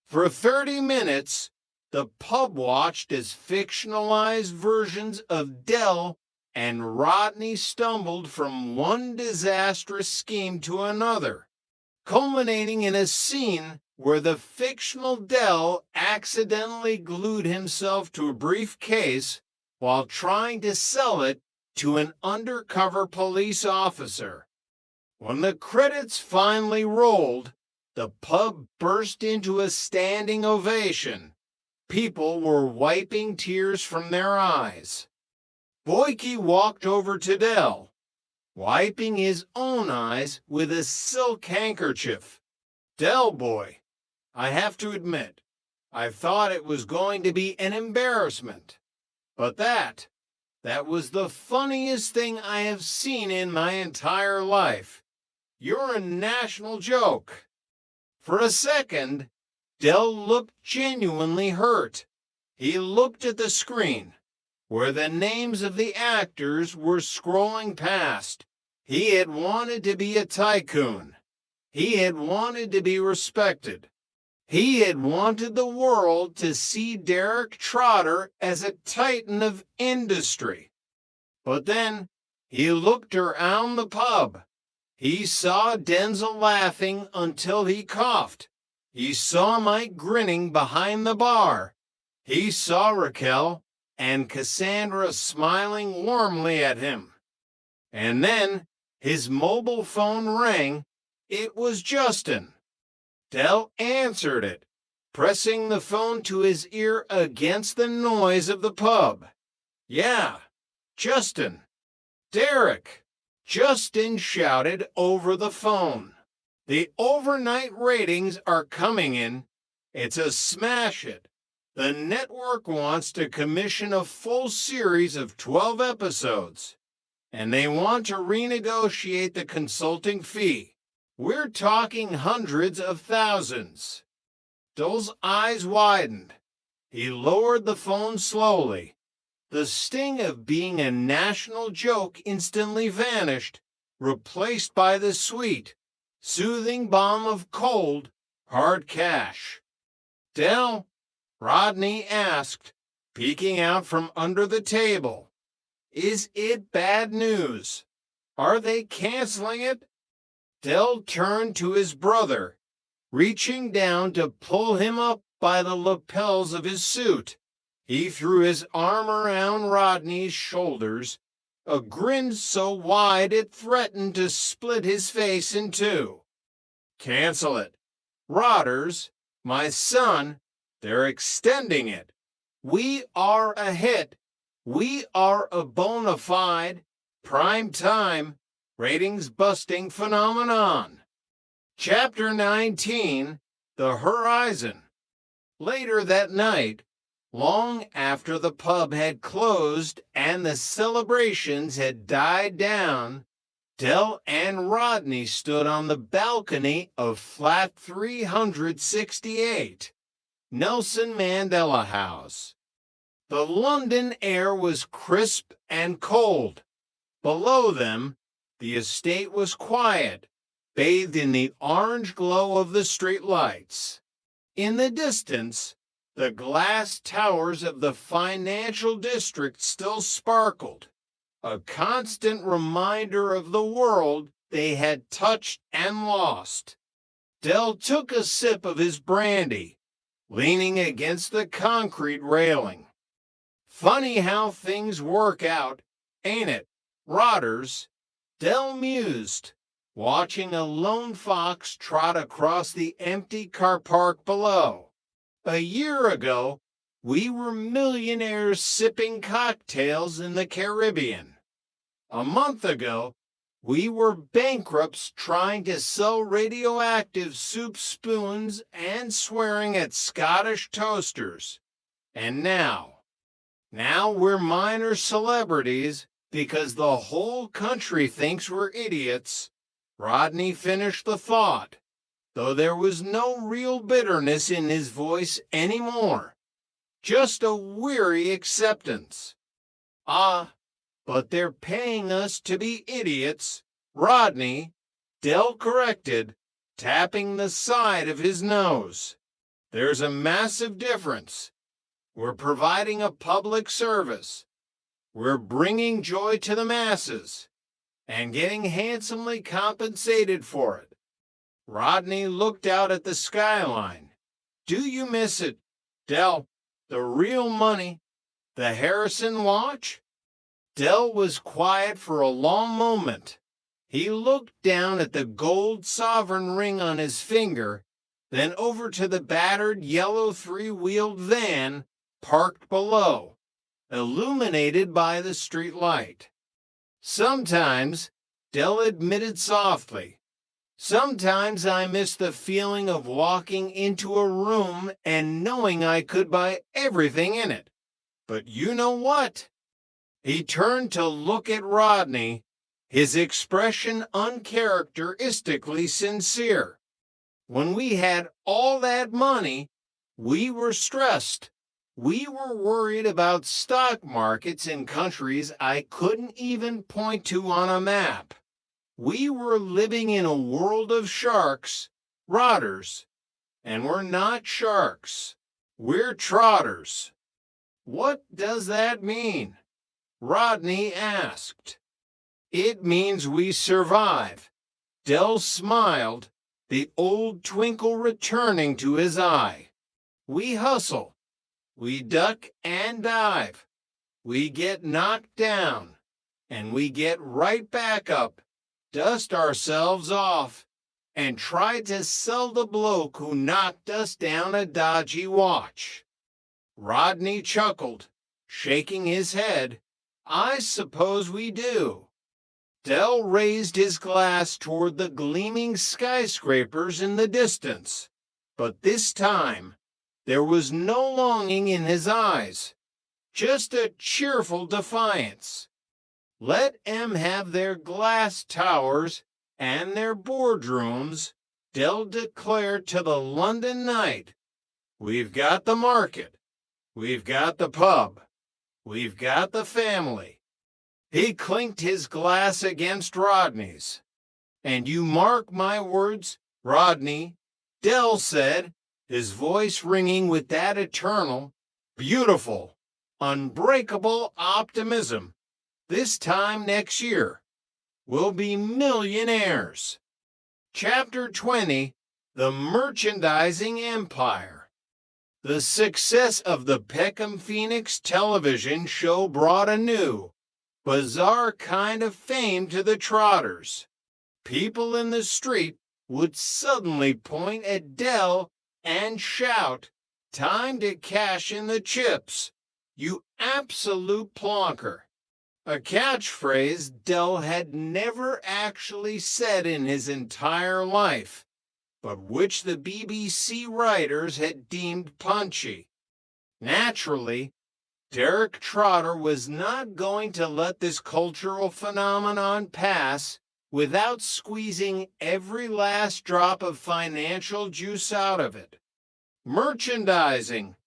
For 30 minutes, the pub watched as fictionalized versions of Dell and Rodney stumbled from one disastrous scheme to another, culminating in a scene where the fictional Dell accidentally glued himself to a briefcase while trying to sell it to an undercover police officer. When the credits finally rolled, the pub burst into a standing ovation. People were wiping tears from their eyes. Boyke walked over to Dell, wiping his own eyes with a silk handkerchief. Dell boy, I have to admit, I thought it was going to be an embarrassment. But that was the funniest thing I have seen in my entire life. You're a national joke. For a second, Dell looked genuinely hurt. He looked at the screen, where the names of the actors were scrolling past. He had wanted to be a tycoon. He had wanted to be respected. He had wanted the world to see Derek Trotter as a titan of industry. But then he looked around the pub. He saw Denzel laughing until he coughed. He saw Mike grinning behind the bar. He saw Raquel and Cassandra smiling warmly at him. And then his mobile phone rang. It was Justin. Dell answered it, pressing the phone to his ear against the noise of the pub. Yeah, Justin. Derek. Justin shouted over the phone. The overnight ratings are coming in. It's a smash hit. The network wants to commission a full series of 12 episodes, and they want to renegotiate the consulting fee. We're talking hundreds of thousands. Dell's eyes widened. He lowered the phone slowly. The sting of being a national joke instantly vanished, replaced by the sweet, soothing balm of cold, hard cash. Dell, Rodney asked, peeking out from under the table. Is it bad news? Are they canceling it? Dell turned to his brother, reaching down to pull him up by the lapels of his suit. He threw his arm around Rodney's shoulders, a grin so wide it threatened to split his face in two. Cancel it. Rodders, my son, they're extending it. We are a hit. We are a bona fide, prime time, ratings-busting phenomenon. Chapter 19, The Horizon. Later that night, long after the pub had closed and the celebrations had died down, Dell and Rodney stood on the balcony of flat 368, Nelson Mandela House. The London air was crisp and cold. Below them, the estate was quiet, bathed in the orange glow of the street lights. In the distance, the glass towers of the financial district still sparkled, a constant reminder of the world they had touched and lost. Dell took a sip of his brandy, leaning against the concrete railing. Funny how things work out, ain't it, Rodders? Dell mused, watching a lone fox trot across the empty car park below. A year ago, we were millionaires sipping cocktails in the Caribbean. A month ago, we were bankrupts trying to sell radioactive soup spoons and swearing at Scottish toasters. And now we're minor celebrities because the whole country thinks we're idiots. Rodney finished the thought, though there was no real bitterness in his voice anymore. just a weary acceptance. Ah, but they're paying us to be idiots, Rodney, Dell corrected, tapping the side of his nose. There's a massive difference. We're providing a public service. We're bringing joy to the masses and getting handsomely compensated for it. Rodney looked out at the skyline. Do you miss it, Dell? The real money? The Harrison watch? Dell was quiet for a long moment. He looked down at the gold sovereign ring on his finger, then over to the battered yellow three-wheeled van parked below, illuminated by the street light. Sometimes, Dell admitted softly, sometimes I miss the feeling of walking into a room and knowing I could buy everything in it. But you know what? He turned to look at Rodney, his expression uncharacteristically sincere. When we had all that money, we were stressed. We were worried about stock markets in countries I couldn't even point to on a map. We were living in a world of sharks, rotters, and we're not sharks. We're trotters. What does that mean? Rodney asked. It means we survive. Dell smiled, the old twinkle returning to his eye. We hustle. We duck and dive. We get knocked down, and we get right back up, dust ourselves off, and try to sell the bloke who knocked us down a dodgy watch. Rodney chuckled, shaking his head. I suppose we do. Dell raised his glass toward the gleaming skyscrapers in the distance, but this time there was no longing in his eyes, just a cheerful defiance. Let 'em have their glass towers and their boardrooms, Dell declared to the London Knight. We've got the market. We've got the pub. We've got the family. He clinked his glass against Rodney's. And you mark my words, Rodney, Dell said, his voice ringing with that eternal, beautiful, unbreakable optimism. This time next year, we'll be millionaires. Chapter 20, The Merchandising Empire. The success of the Peckham Phoenix television show brought a new, bizarre kind of fame to the trotters. People in the street would suddenly point at Dell and shout, "Time to cash in the chips, you absolute plonker." A catchphrase Dell had never actually said in his entire life, but which the BBC writers had deemed punchy. Naturally, Derek Trotter was not going to let this cultural phenomenon pass without squeezing every last drop of financial juice out of it. Merchandising.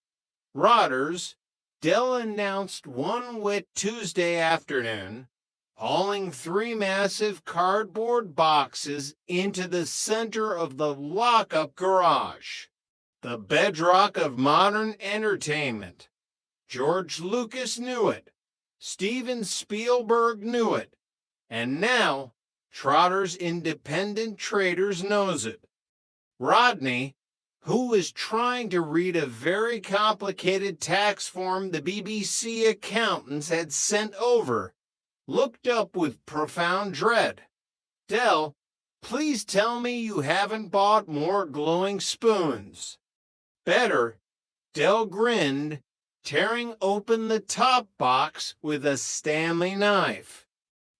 Rotters, Dell announced one wet Tuesday afternoon, hauling 3 massive cardboard boxes into the center of the lock-up garage, the bedrock of modern entertainment. George Lucas knew it, Steven Spielberg knew it, and now Trotter's independent traders knows it. Rodney, who was trying to read a very complicated tax form the BBC accountants had sent over, looked up with profound dread. Dell, please tell me you haven't bought more glowing spoons. Better, Dell grinned, tearing open the top box with a Stanley knife.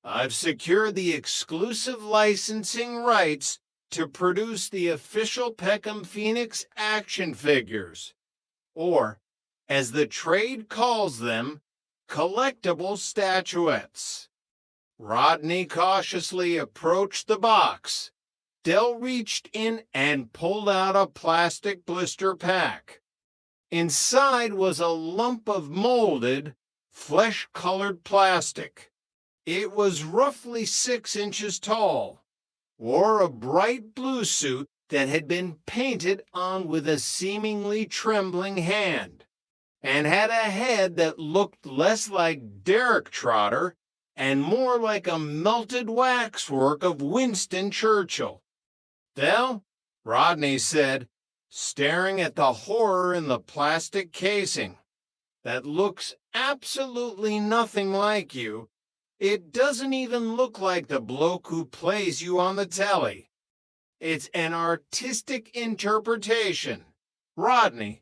I've secured the exclusive licensing rights to produce the official Peckham Phoenix action figures, or, as the trade calls them, collectible statuettes. Rodney cautiously approached the box. Dell reached in and pulled out a plastic blister pack. Inside was a lump of molded, flesh-colored plastic. It was roughly 6 inches tall, wore a bright blue suit that had been painted on with a seemingly trembling hand, and had a head that looked less like Derek Trotter and more like a melted waxwork of Winston Churchill. "Del," Rodney said, staring at the horror in the plastic casing, "that looks absolutely nothing like you. It doesn't even look like the bloke who plays you on the telly. It's an artistic interpretation. Rodney,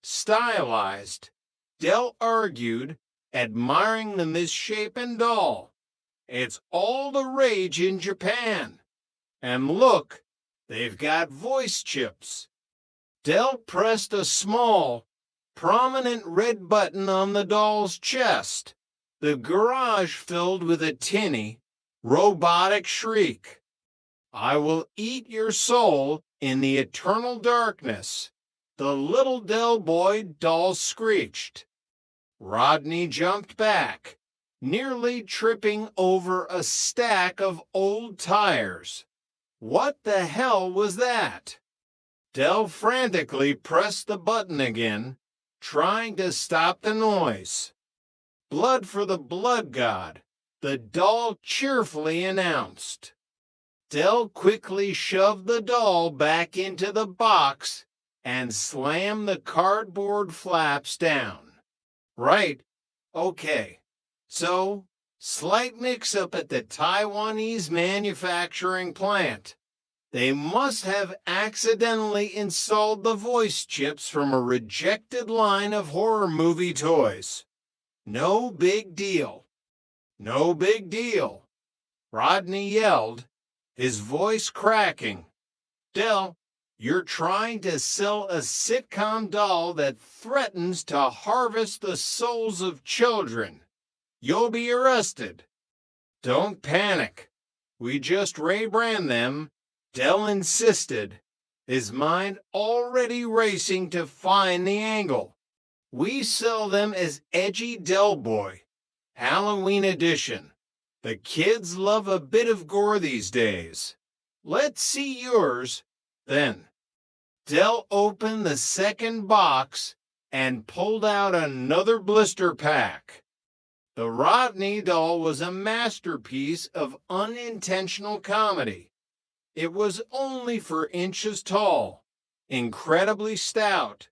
stylized," Del argued, admiring the misshapen doll. "It's all the rage in Japan. And look, they've got voice chips." Del pressed a small, prominent red button on the doll's chest. The garage filled with a tinny, robotic shriek. "I will eat your soul in the eternal darkness," the little Del Boy doll screeched. Rodney jumped back, nearly tripping over a stack of old tires. What the hell was that? Del frantically pressed the button again, trying to stop the noise. "Blood for the blood god," the doll cheerfully announced. Del quickly shoved the doll back into the box and slammed the cardboard flaps down. "Right, okay. So, slight mix-up at the Taiwanese manufacturing plant. They must have accidentally installed the voice chips from a rejected line of horror movie toys. No big deal. No big deal," Rodney yelled, his voice cracking. "Del, you're trying to sell a sitcom doll that threatens to harvest the souls of children. You'll be arrested." "Don't panic. We just rebrand them," Del insisted, his mind already racing to find the angle. "We sell them as Edgy Del Boy, Halloween edition. The kids love a bit of gore these days. Let's see yours, then." Del opened the second box and pulled out another blister pack. The Rodney doll was a masterpiece of unintentional comedy. It was only 4 inches tall, incredibly stout,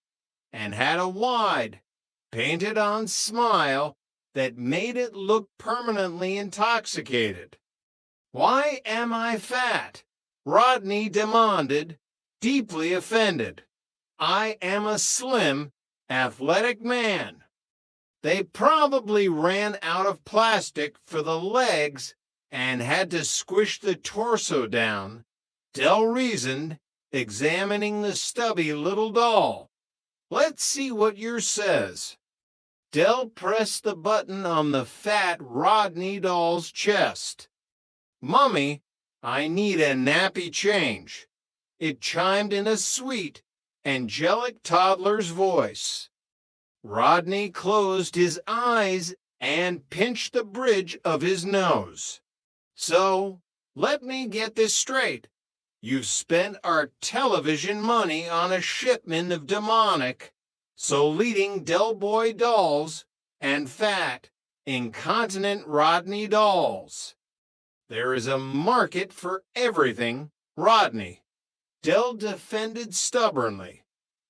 and had a wide, painted-on smile that made it look permanently intoxicated. "Why am I fat?" Rodney demanded, deeply offended. "I am a slim, athletic man." "They probably ran out of plastic for the legs and had to squish the torso down," Del reasoned, examining the stubby little doll. "Let's see what yours says." Del pressed the button on the fat Rodney doll's chest. "Mummy, I need a nappy change," it chimed in a sweet, angelic toddler's voice. Rodney closed his eyes and pinched the bridge of his nose. "So, let me get this straight. You've spent our television money on a shipment of demonic, leading Del Boy dolls and fat, incontinent Rodney dolls. There is a market for everything, Rodney," Del defended stubbornly.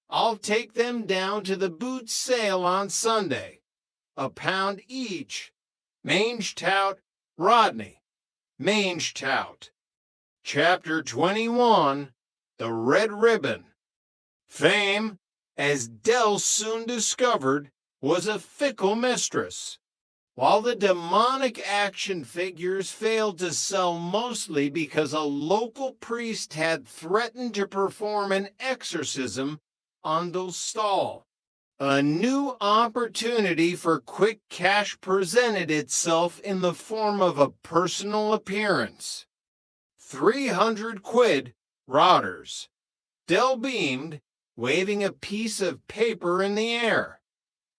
"I'll take them down to the boot sale on Sunday. £1 each. Mange tout, Rodney. Mange tout." Chapter 21, The Red Ribbon. Fame, as Del soon discovered, was a fickle mistress. While the demonic action figures failed to sell mostly because a local priest had threatened to perform an exorcism on Del's stall, a new opportunity for quick cash presented itself in the form of a personal appearance. 300 quid, routers. Del beamed, waving a piece of paper in the air.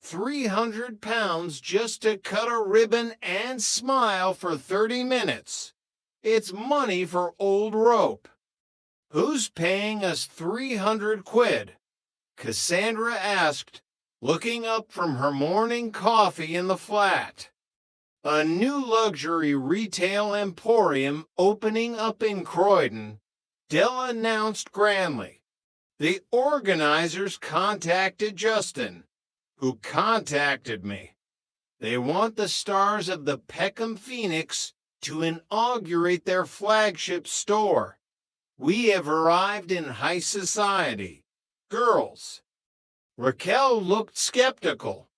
300 pounds just to cut a ribbon and smile for 30 minutes. It's money for old rope. Who's paying us 300 quid? Cassandra asked, looking up from her morning coffee in the flat. A new luxury retail emporium opening up in Croydon, Dell announced grandly. The organizers contacted Justin, who contacted me. They want the stars of the Peckham Phoenix to inaugurate their flagship store. We have arrived in high society. Girls. Raquel looked skeptical.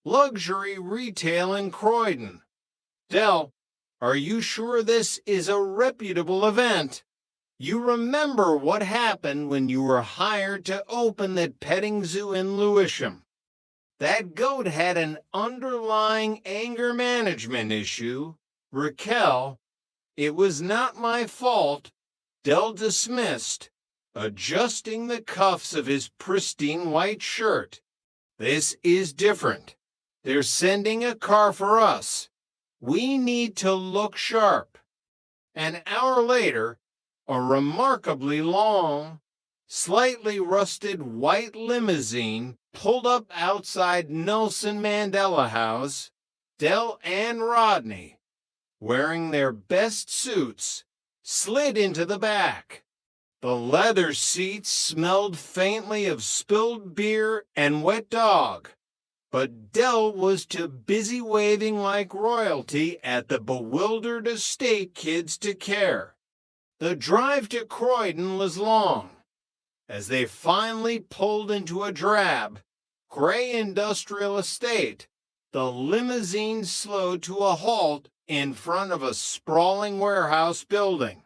Luxury retail in Croydon. Dell, are you sure this is a reputable event? You remember what happened when you were hired to open that petting zoo in Lewisham. That goat had an underlying anger management issue. Raquel, it was not my fault. Dell dismissed, adjusting the cuffs of his pristine white shirt. This is different. They're sending a car for us. We need to look sharp. An hour later, a remarkably long, slightly rusted white limousine pulled up outside Nelson Mandela House. Dell and Rodney, wearing their best suits, slid into the back. The leather seats smelled faintly of spilled beer and wet dog, but Dell was too busy waving like royalty at the bewildered estate kids to care. The drive to Croydon was long. As they finally pulled into a drab, gray industrial estate, the limousine slowed to a halt in front of a sprawling warehouse building.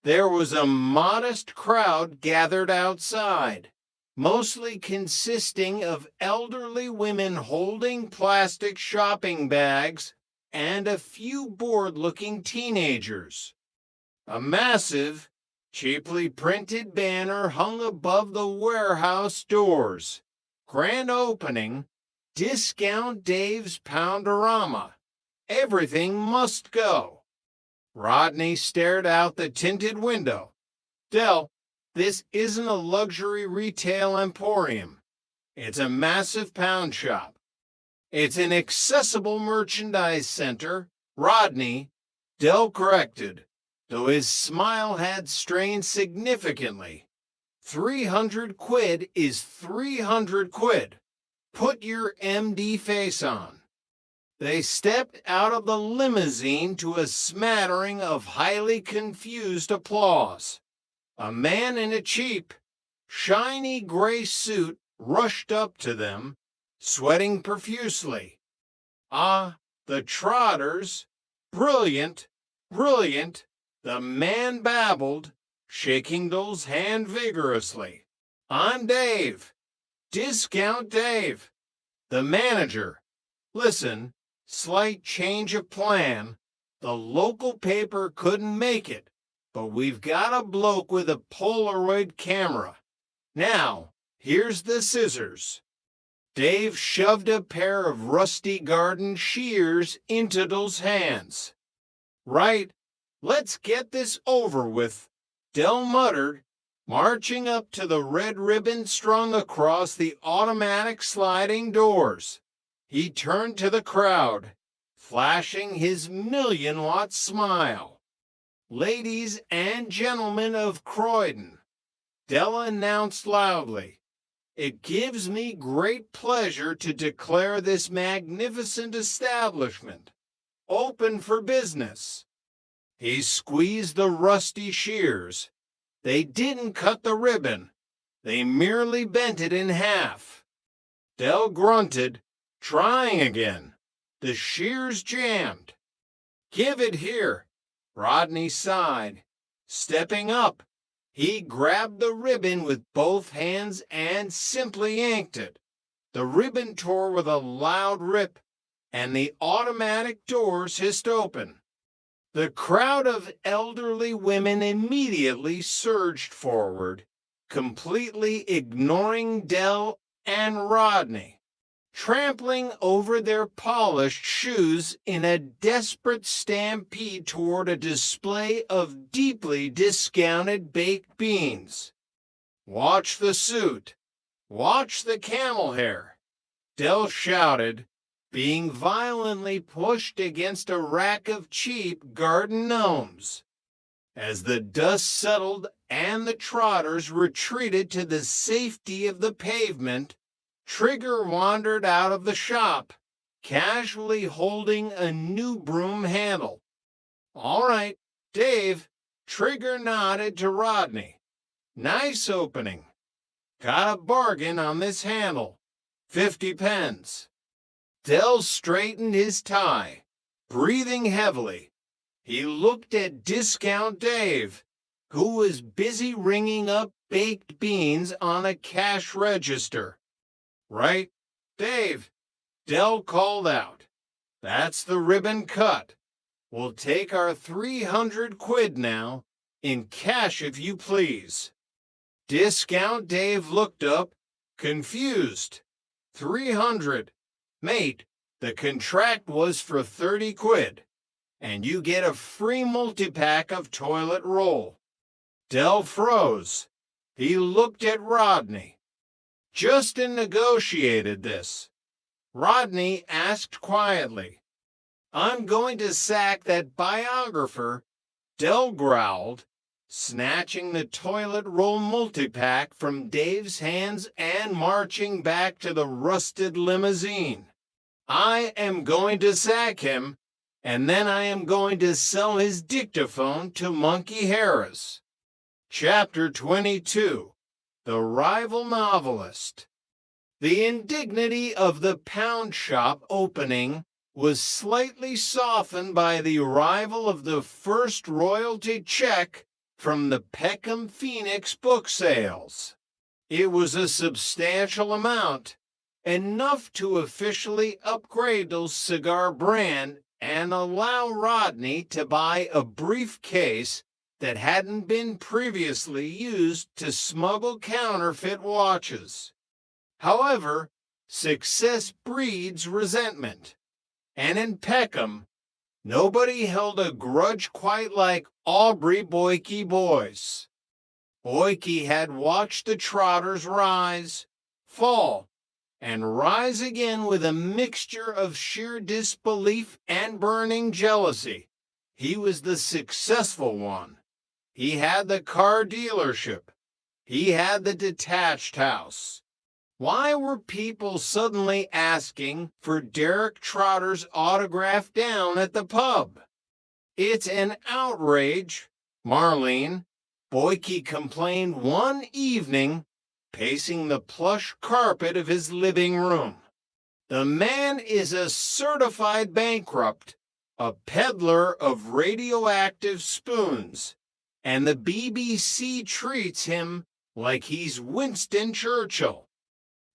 There was a modest crowd gathered outside, mostly consisting of elderly women holding plastic shopping bags and a few bored-looking teenagers. A massive, cheaply printed banner hung above the warehouse doors. Grand opening, Discount Dave's Poundorama. Everything must go. Rodney stared out the tinted window. Dell, this isn't a luxury retail emporium. It's a massive pound shop. It's an accessible merchandise center. Rodney, Dell corrected, though his smile had strained significantly. 300 quid is 300 quid. Put your MD face on. They stepped out of the limousine to a smattering of highly confused applause. A man in a cheap, shiny gray suit rushed up to them, sweating profusely. Ah, the trotters! Brilliant, brilliant! The man babbled, shaking Dole's hand vigorously. I'm Dave. Discount Dave. The manager. Listen, slight change of plan. The local paper couldn't make it, but we've got a bloke with a Polaroid camera. Now, here's the scissors. Dave shoved a pair of rusty garden shears into Dole's hands. Right, let's get this over with, Dell muttered, marching up to the red ribbon strung across the automatic sliding doors. He turned to the crowd, flashing his million-watt smile. Ladies and gentlemen of Croydon, Dell announced loudly, it gives me great pleasure to declare this magnificent establishment open for business. He squeezed the rusty shears. They didn't cut the ribbon. They merely bent it in half. Dell grunted, trying again. The shears jammed. Give it here. Rodney sighed. Stepping up, he grabbed the ribbon with both hands and simply yanked it. The ribbon tore with a loud rip, and the automatic doors hissed open. The crowd of elderly women immediately surged forward, completely ignoring Del and Rodney, trampling over their polished shoes in a desperate stampede toward a display of deeply discounted baked beans. "Watch the suit! Watch the camel hair!" Del shouted, being violently pushed against a rack of cheap garden gnomes. As the dust settled and the trotters retreated to the safety of the pavement, Trigger wandered out of the shop, casually holding a new broom handle. "All right, Dave," Trigger nodded to Rodney. "Nice opening. Got a bargain on this handle. 50 pence. Del straightened his tie, breathing heavily. He looked at Discount Dave, who was busy ringing up baked beans on a cash register. "Right, Dave," Del called out. "That's the ribbon cut. We'll take our 300 quid now, in cash if you please." Discount Dave looked up, confused. 300. "Mate, the contract was for 30 quid, and you get a free multi-pack of toilet roll." Del froze. He looked at Rodney. "Justin negotiated this." Rodney asked quietly. "I'm going to sack that biographer," Del growled, snatching the toilet roll multi-pack from Dave's hands and marching back to the rusted limousine. "I am going to sack him, and then I am going to sell his dictaphone to Monkey Harris." Chapter 22. The Rival Novelist. The indignity of the pound shop opening was slightly softened by the arrival of the first royalty check from the Peckham Phoenix book sales. It was a substantial amount, enough to officially upgrade the cigar brand and allow Rodney to buy a briefcase that hadn't been previously used to smuggle counterfeit watches. However, success breeds resentment, and in Peckham, nobody held a grudge quite like Aubrey Boyke Boyce. Boyke had watched the trotters rise, fall, and rise again with a mixture of sheer disbelief and burning jealousy. He was the successful one. He had the car dealership. He had the detached house. Why were people suddenly asking for Derek Trotter's autograph down at the pub? "It's an outrage," Marlene, Boyke complained one evening, pacing the plush carpet of his living room. "The man is a certified bankrupt, a peddler of radioactive spoons, and the BBC treats him like he's Winston Churchill."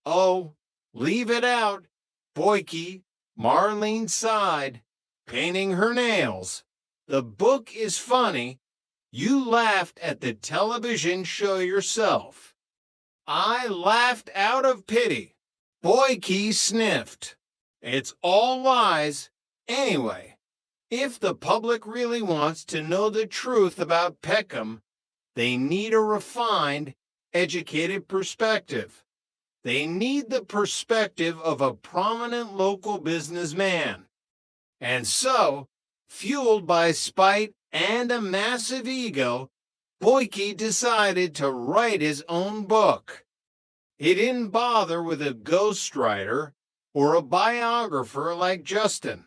"Oh, leave it out, Boyke," Marlene sighed, painting her nails. "The book is funny. You laughed at the television show yourself." "I laughed out of pity," Boyke sniffed. "It's all lies. Anyway, if the public really wants to know the truth about Peckham, they need a refined, educated perspective. They need the perspective of a prominent local businessman. And so, fueled by spite and a massive ego, Boyke decided to write his own book. He didn't bother with a ghostwriter or a biographer like Justin.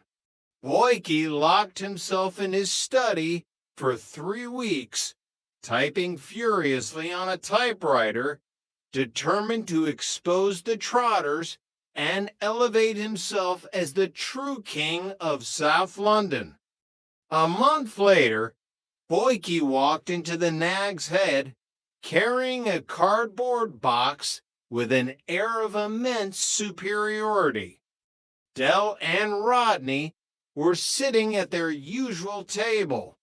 Boyke locked himself in his study for 3 weeks, typing furiously on a typewriter, determined to expose the trotters and elevate himself as the true king of South London. A month later, Boyke walked into the Nag's Head carrying a cardboard box with an air of immense superiority. Del and Rodney were sitting at their usual table.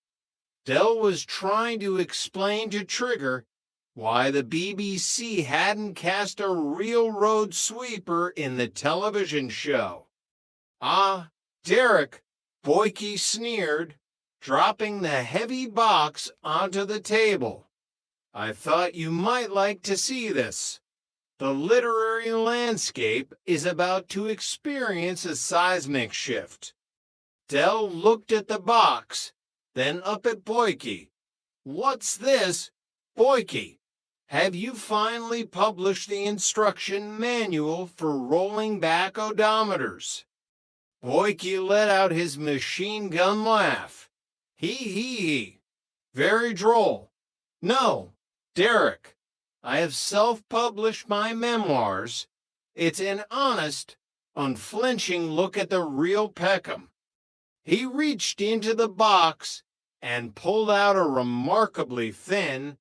Del was trying to explain to Trigger why the BBC hadn't cast a real road sweeper in the television show. Ah, Derek, Boyke sneered, dropping the heavy box onto the table. I thought you might like to see this. The literary landscape is about to experience a seismic shift. Dell looked at the box, then up at Boyke. What's this? Boyke, have you finally published the instruction manual for rolling back odometers? Boyke let out his machine gun laugh. He. Very droll. No, Derek, I have self-published my memoirs. It's an honest, unflinching look at the real Peckham. He reached into the box and pulled out a remarkably thin,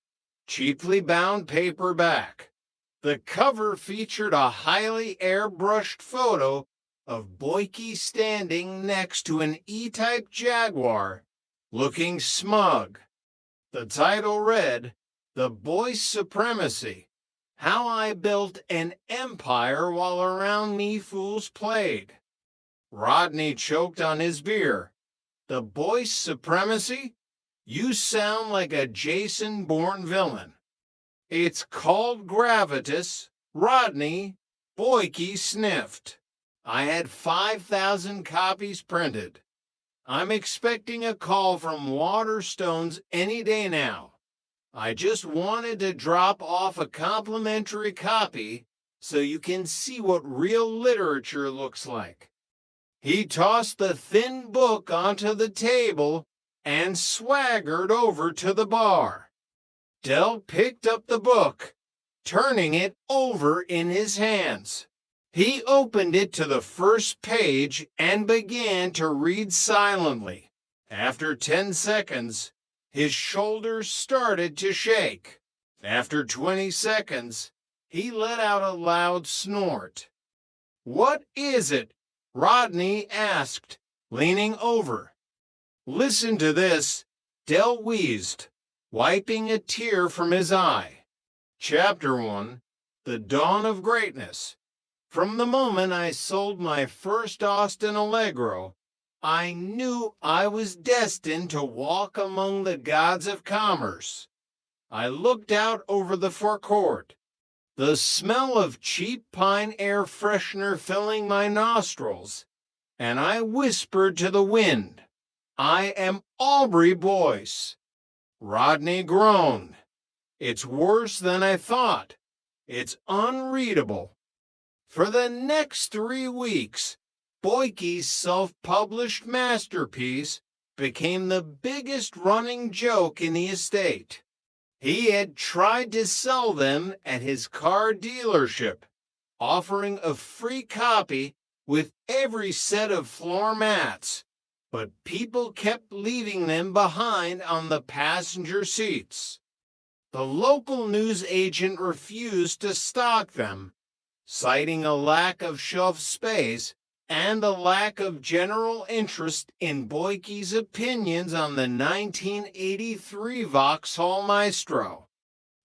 cheaply bound paperback. The cover featured a highly airbrushed photo of Boyke standing next to an E-Type Jaguar, looking smug. The title read, "The Boyce Supremacy, How I Built an Empire While Around Me Fools Played." Rodney choked on his beer. The Boyce Supremacy? You sound like a Jason Bourne villain. It's called Gravitas. Rodney, Boyke sniffed. I had 5,000 copies printed. I'm expecting a call from Waterstones any day now. I just wanted to drop off a complimentary copy so you can see what real literature looks like. He tossed the thin book onto the table and swaggered over to the bar. Dell picked up the book, turning it over in his hands. He opened it to the first page and began to read silently. After 10 seconds, his shoulders started to shake. After 20 seconds, he let out a loud snort. "What is it?" Rodney asked, leaning over. "Listen to this," Dell wheezed, wiping a tear from his eye. Chapter 1, The Dawn of Greatness. From the moment I sold my first Austin Allegro, I knew I was destined to walk among the gods of commerce. I looked out over the forecourt, the smell of cheap pine air freshener filling my nostrils, and I whispered to the wind, "I am Aubrey Boyce." Rodney groaned. "It's worse than I thought. It's unreadable." For the next 3 weeks, Boyke's self-published masterpiece became the biggest running joke in the estate. He had tried to sell them at his car dealership, offering a free copy with every set of floor mats, but people kept leaving them behind on the passenger seats. The local news agent refused to stock them, citing a lack of shelf space and a lack of general interest in Boyke's opinions on the 1983 Vauxhall Maestro.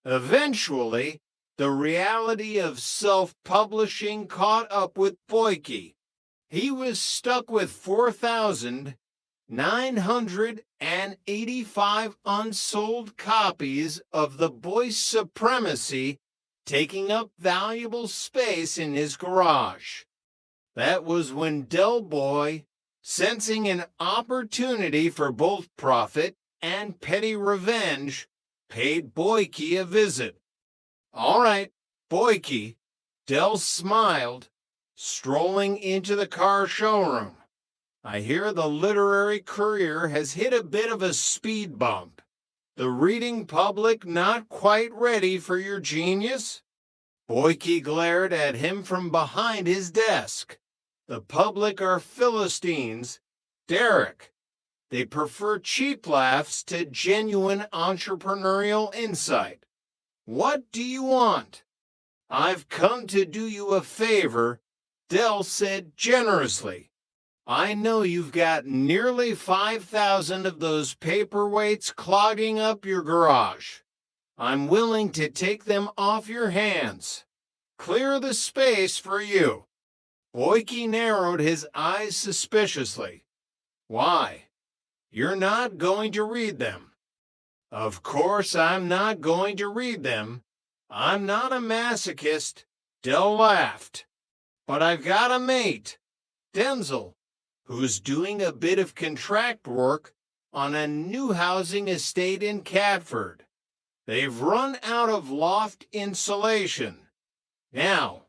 Eventually, the reality of self-publishing caught up with Boyke. He was stuck with 4,985 unsold copies of The Boyce Supremacy, taking up valuable space in his garage. That was when Del Boy, sensing an opportunity for both profit and petty revenge, paid Boyke a visit. "All right, Boyke," Del smiled, strolling into the car showroom. "I hear the literary career has hit a bit of a speed bump. The reading public not quite ready for your genius?" Boyke glared at him from behind his desk. "The public are Philistines, Derek. They prefer cheap laughs to genuine entrepreneurial insight. What do you want?" "I've come to do you a favor," Del said generously. "I know you've got nearly 5,000 of those paperweights clogging up your garage. I'm willing to take them off your hands. Clear the space for you." Boyke narrowed his eyes suspiciously. "Why? You're not going to read them." "Of course I'm not going to read them. I'm not a masochist," Dell laughed. "But I've got a mate, Denzel, who's doing a bit of contract work on a new housing estate in Catford. They've run out of loft insulation. Now,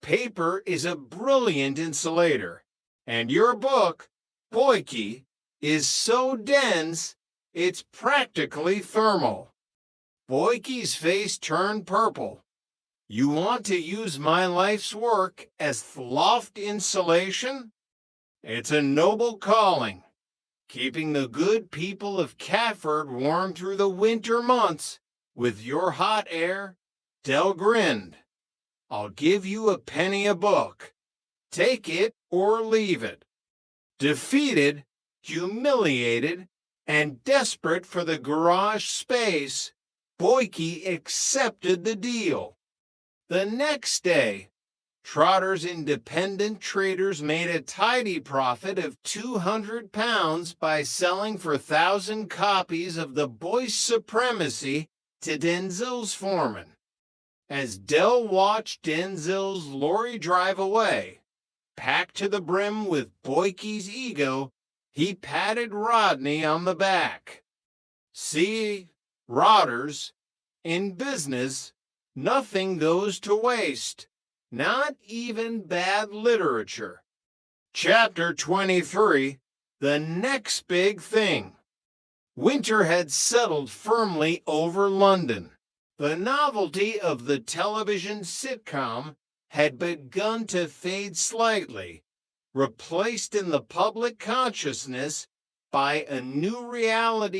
paper is a brilliant insulator, and your book, Boyke, is so dense it's practically thermal." Boyke's face turned purple. "You want to use my life's work as loft insulation? It's a noble calling. Keeping the good people of Catford warm through the winter months with your hot air." Dell grinned. "I'll give you a penny a book. Take it or leave it." Defeated, humiliated, and desperate for the garage space, Boyke accepted the deal. The next day, Trotter's independent traders made a tidy profit of £200 by selling for 1,000 copies of The Boyce Supremacy to Denzel's foreman. As Dell watched Denzel's lorry drive away, packed to the brim with Boyke's ego, he patted Rodney on the back. "See, Rotters, in business, nothing goes to waste. Not even bad literature." Chapter 23, The Next Big Thing. Winter had settled firmly over London. The novelty of the television sitcom had begun to fade slightly, replaced in the public consciousness by a new reality